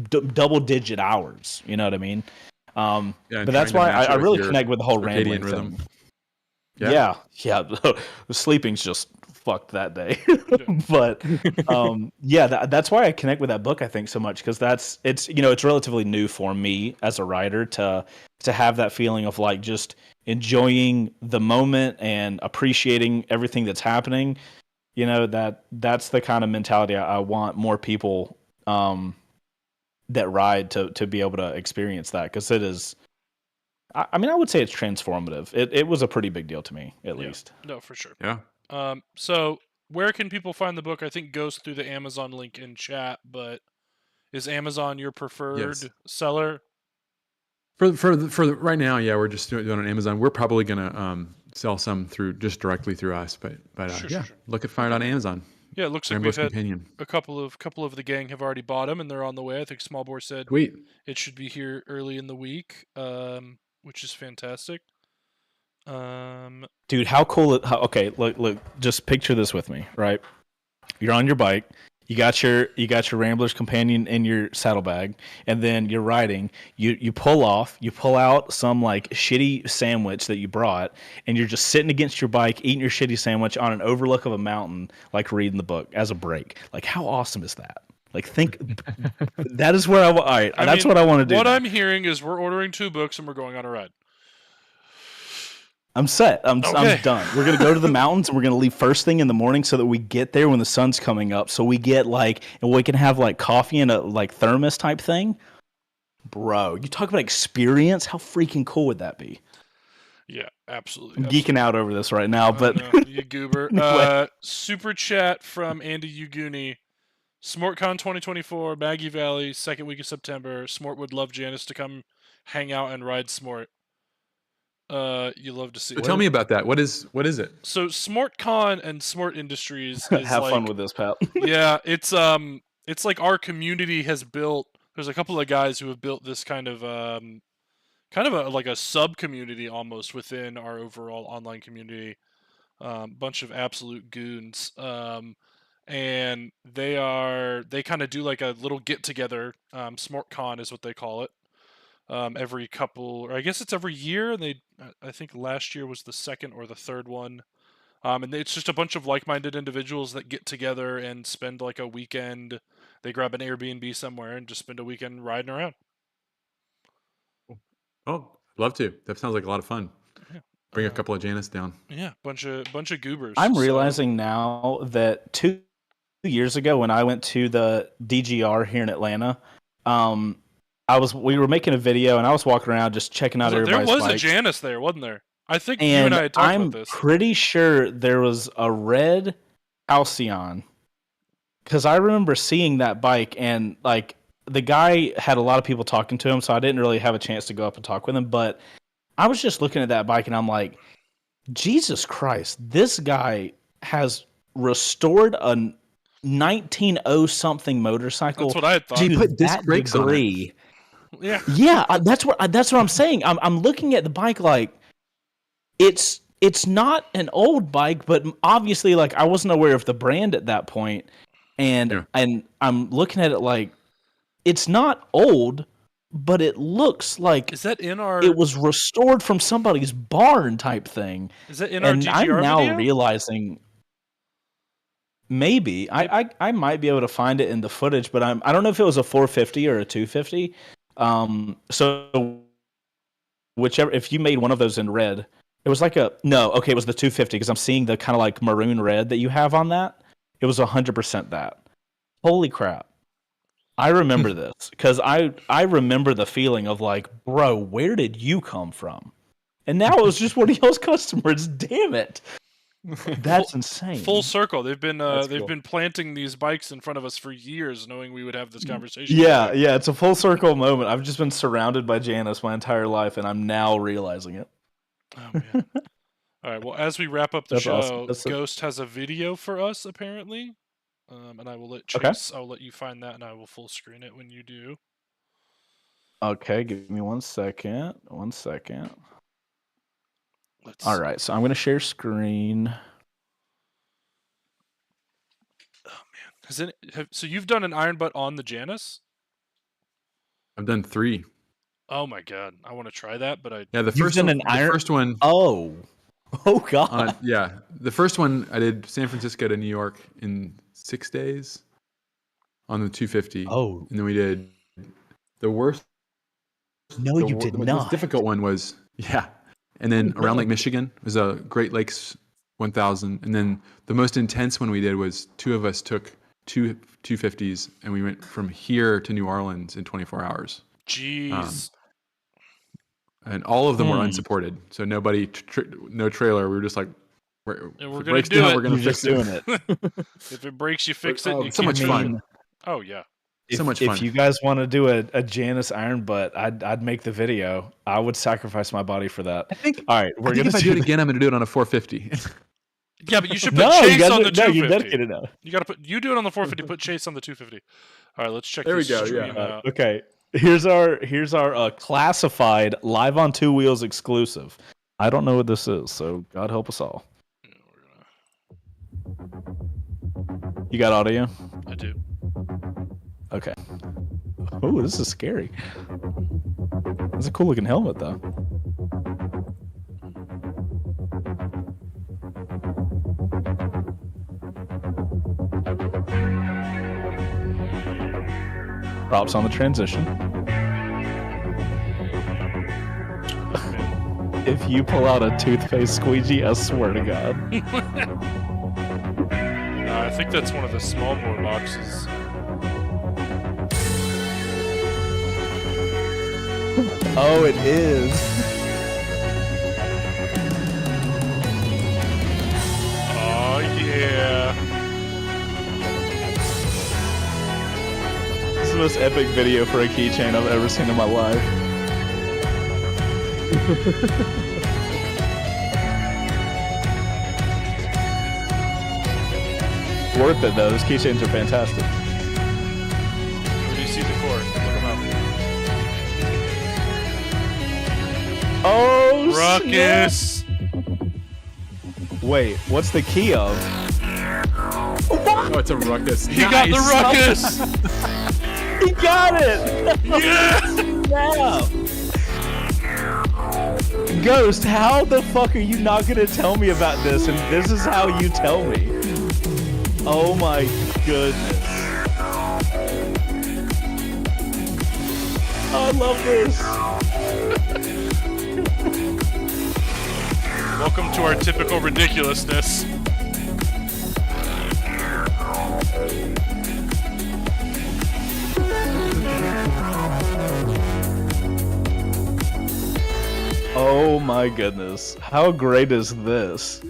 double digit hours. You know what I mean? But that's why I really connect with the whole rambling rhythm thing. Yeah. Sleeping's just fucked that day. But that's why I connect with that book, I think, so much, because it's relatively new for me as a writer to have that feeling of like just enjoying the moment and appreciating everything that's happening. You know, that's the kind of mentality I want more people that ride to be able to experience that, because it is. I mean, I would say it's transformative. It was a pretty big deal to me, at least. No, for sure. Yeah. So where can people find the book? I think goes through the Amazon link in chat, but is Amazon your preferred seller? For right now, yeah, we're just doing it on Amazon. We're probably gonna sell some directly through us, but Sure. look at find it on Amazon. Yeah, it looks like we've had Companion. a couple of the gang have already bought them, and they're on the way. I think Smallbore said Sweet. it should be here early in the week, which is fantastic. Dude, how cool! Okay, look, just picture this with me, right? You're on your bike. You got your Rambler's Companion in your saddlebag, and then you're riding. You pull off. You pull out some like shitty sandwich that you brought, and you're just sitting against your bike, eating your shitty sandwich on an overlook of a mountain, like reading the book as a break. Like, how awesome is that? Like, think that is where all right. That's what I want to do. What now. I'm hearing is we're ordering 2 books and we're going on a ride. I'm set. I'm done. We're going to go to the mountains, and we're going to leave first thing in the morning so that we get there when the sun's coming up. So we get and we can have like coffee in a like thermos type thing. Bro, you talk about experience. How freaking cool would that be? Yeah, absolutely. I'm geeking out over this right now, but you goober. Super chat from Andy Uguni. SmortCon 2024, Maggie Valley, second week of September. Smort would love JANUS to come hang out and ride Smort. You love to see. So tell me about that. What is it? So SmortCon and Smort Industries is have fun with this, pal. Yeah, it's like our community has built. There's a couple of guys who have built this kind of like a sub community almost within our overall online community. Bunch of absolute goons. And they kind of do like a little get together. SmortCon is what they call it. Every couple, or I guess it's every year. And I think last year was the second or the third one. And it's just a bunch of like-minded individuals that get together and spend like a weekend. They grab an Airbnb somewhere and just spend a weekend riding around. Oh, love to. That sounds like a lot of fun. Yeah. Bring a couple of JANUS down. Yeah, bunch of goobers. I'm realizing now that 2 years ago when I went to the DGR here in Atlanta, we were making a video and I was walking around just checking out everybody's bikes. There was a JANUS there, wasn't there? I think you and I had talked about this. I'm pretty sure there was a red Halcyon, because I remember seeing that bike, and like the guy had a lot of people talking to him, so I didn't really have a chance to go up and talk with him. But I was just looking at that bike and I'm like, Jesus Christ, this guy has restored a 1900 something motorcycle. That's what I had thought. He put disc brakes on it. Yeah, that's what I'm saying. I'm looking at the bike like it's not an old bike, but obviously like I wasn't aware of the brand at that point, and I'm looking at it like it's not old, but it looks like it was restored from somebody's barn type thing. Is that in our DGR I'm now video? realizing. Maybe I might be able to find it in the footage, but I don't know if it was a 450 or a 250. So whichever, if you made one of those in red, it was like it was the 250, because I'm seeing the kind of like maroon red that you have on that. It was 100% that. Holy crap! I remember this because I remember the feeling of like, bro, where did you come from? And now it was just one of y'all's customers. Damn it, that's insane. Full circle. They've been That's cool. planting these bikes in front of us for years, knowing we would have this conversation. Yeah, yeah, it's a full circle moment. I've just been surrounded by Janus my entire life, and I'm now realizing it. Oh man. All right. Well, as we wrap up the That's show, awesome. Ghost has a video for us apparently, and I will let Chase. I'll let you find that, and I will full screen it when you do. Okay, give me 1 second. 1 second. Let's All right, so I'm going to share screen. Oh man. So you've done an iron butt on the Janus? I've done 3. Oh my god, I want to try that, but Yeah, the You've first done one. an iron- The first one. Oh god. Yeah, the first one I did San Francisco to New York in 6 days on the 250. Oh And then we did the worst. no, you did The not. most difficult one was and then around Lake Michigan was a Great Lakes 1000, and then the most intense one we did was 2 of us took 250s and we went from here to New Orleans in 24 hours. jeez. And all of them were unsupported, so nobody, no trailer. We were just like, And we're if gonna it breaks do down, it. we're gonna You're fix just it. doing it. If it breaks, you fix it. Oh, You so keep much moving. fun. Oh yeah. So much fun. If you guys want to do a Janus iron butt, I'd make the video. I would sacrifice my body for that. I think. All right, we're I think gonna if I do it again, I'm gonna do it on a 450. Yeah, but you should put No, you Chase on guys, the no, you're 250. dedicated now. You gotta you do it on the 450. Put Chase on the 250. All right, let's check There we this go, stream yeah. out. Okay, here's our classified live on Two Wheels exclusive. I don't know what this is, so God help us all. Yeah, we're You got audio? I do. Okay. Oh, this is scary. That's a cool looking helmet, though. Props on the transition. If you pull out a toothpaste squeegee, I swear to God. I think that's one of the small bore boxes. Oh, it is. Oh yeah. This is the most epic video for a keychain I've ever seen in my life. Worth it though. Those keychains are fantastic. Where do you see the cord? Look them up. Oh, Ruckus. snap. Wait, what's the key of? Oh, it's a ruckus. He got the ruckus. He got it! Yes. Wow. Ghost, how the fuck are you not gonna tell me about this? And this is how you tell me. Oh my goodness. I love this. Welcome to our typical ridiculousness. Oh my goodness. How great is this?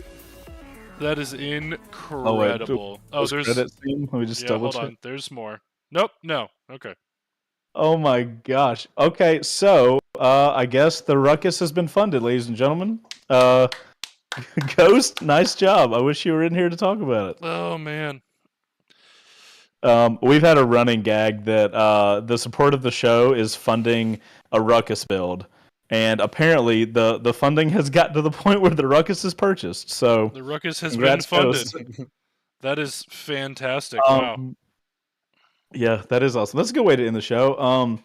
That is incredible. There's There's credit scene. Let me just yeah. double Hold check. on. There's more. Nope. No. Okay. Oh my gosh. Okay, so I guess the ruckus has been funded, ladies and gentlemen. Ghost, nice job. I wish you were in here to talk about it. Oh man. We've had a running gag that the support of the show is funding a ruckus build. And apparently the funding has gotten to the point where the ruckus is purchased. So The ruckus has congrats, been funded. Ghost. That is fantastic. Wow. Yeah, that is awesome. That's a good way to end the show.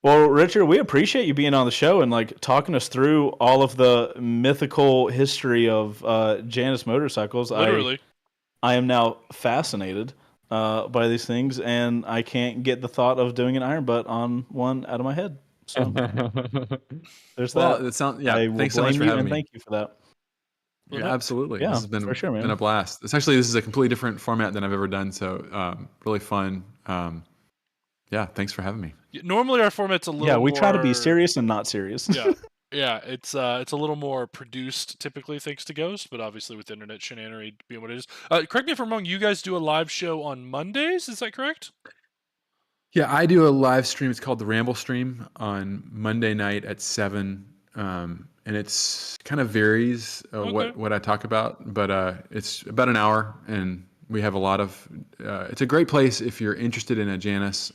Well, Richard, we appreciate you being on the show and like talking us through all of the mythical history of JANUS motorcycles. Literally. I am now fascinated by these things, and I can't get the thought of doing an iron butt on one out of my head. So there's Well, that. it sounds I will thanks so much blame for you having and me. thank you for that. Yeah, absolutely. Yeah, This has been for sure, man. been a blast. Essentially, this is a completely different format than I've ever done. So really fun. yeah, thanks for having me. Normally our format's a little Yeah, we try to be more- serious and not serious. Yeah, it's a little more produced typically thanks to Ghost, but obviously with internet shenanery being what it is. Correct me if I'm wrong, you guys do a live show on Mondays, is that correct? Yeah, I do a live stream. It's called the Ramble Stream on Monday night at 7. And it's kind of varies Okay. what I talk about, but it's about an hour, and we have a lot of. It's a great place if you're interested in a Janus,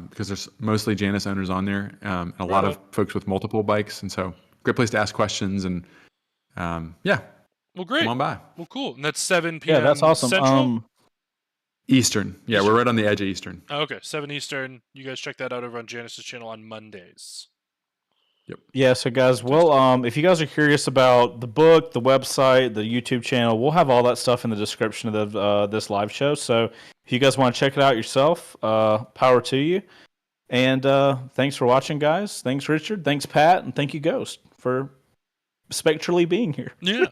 because there's mostly Janus owners on there, and a lot Right of folks with multiple bikes, and so great place to ask questions. And yeah, Well, great. come on by. Well, cool. And that's 7 p.m. Yeah, that's awesome. Central? Eastern. Yeah, Eastern. we're right on the edge of Eastern. Oh, okay, 7 Eastern. You guys check that out over on Janus's channel on Mondays. Yep. Yeah, so guys, well, if you guys are curious about the book, the website, the YouTube channel, we'll have all that stuff in the description of this live show. So if you guys want to check it out yourself, power to you. And thanks for watching, guys. Thanks, Richard. Thanks, Pat. And thank you, Ghost, for spectrally being here. Yeah.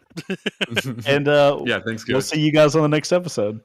And Yeah, thanks, we'll guys. see you guys on the next episode.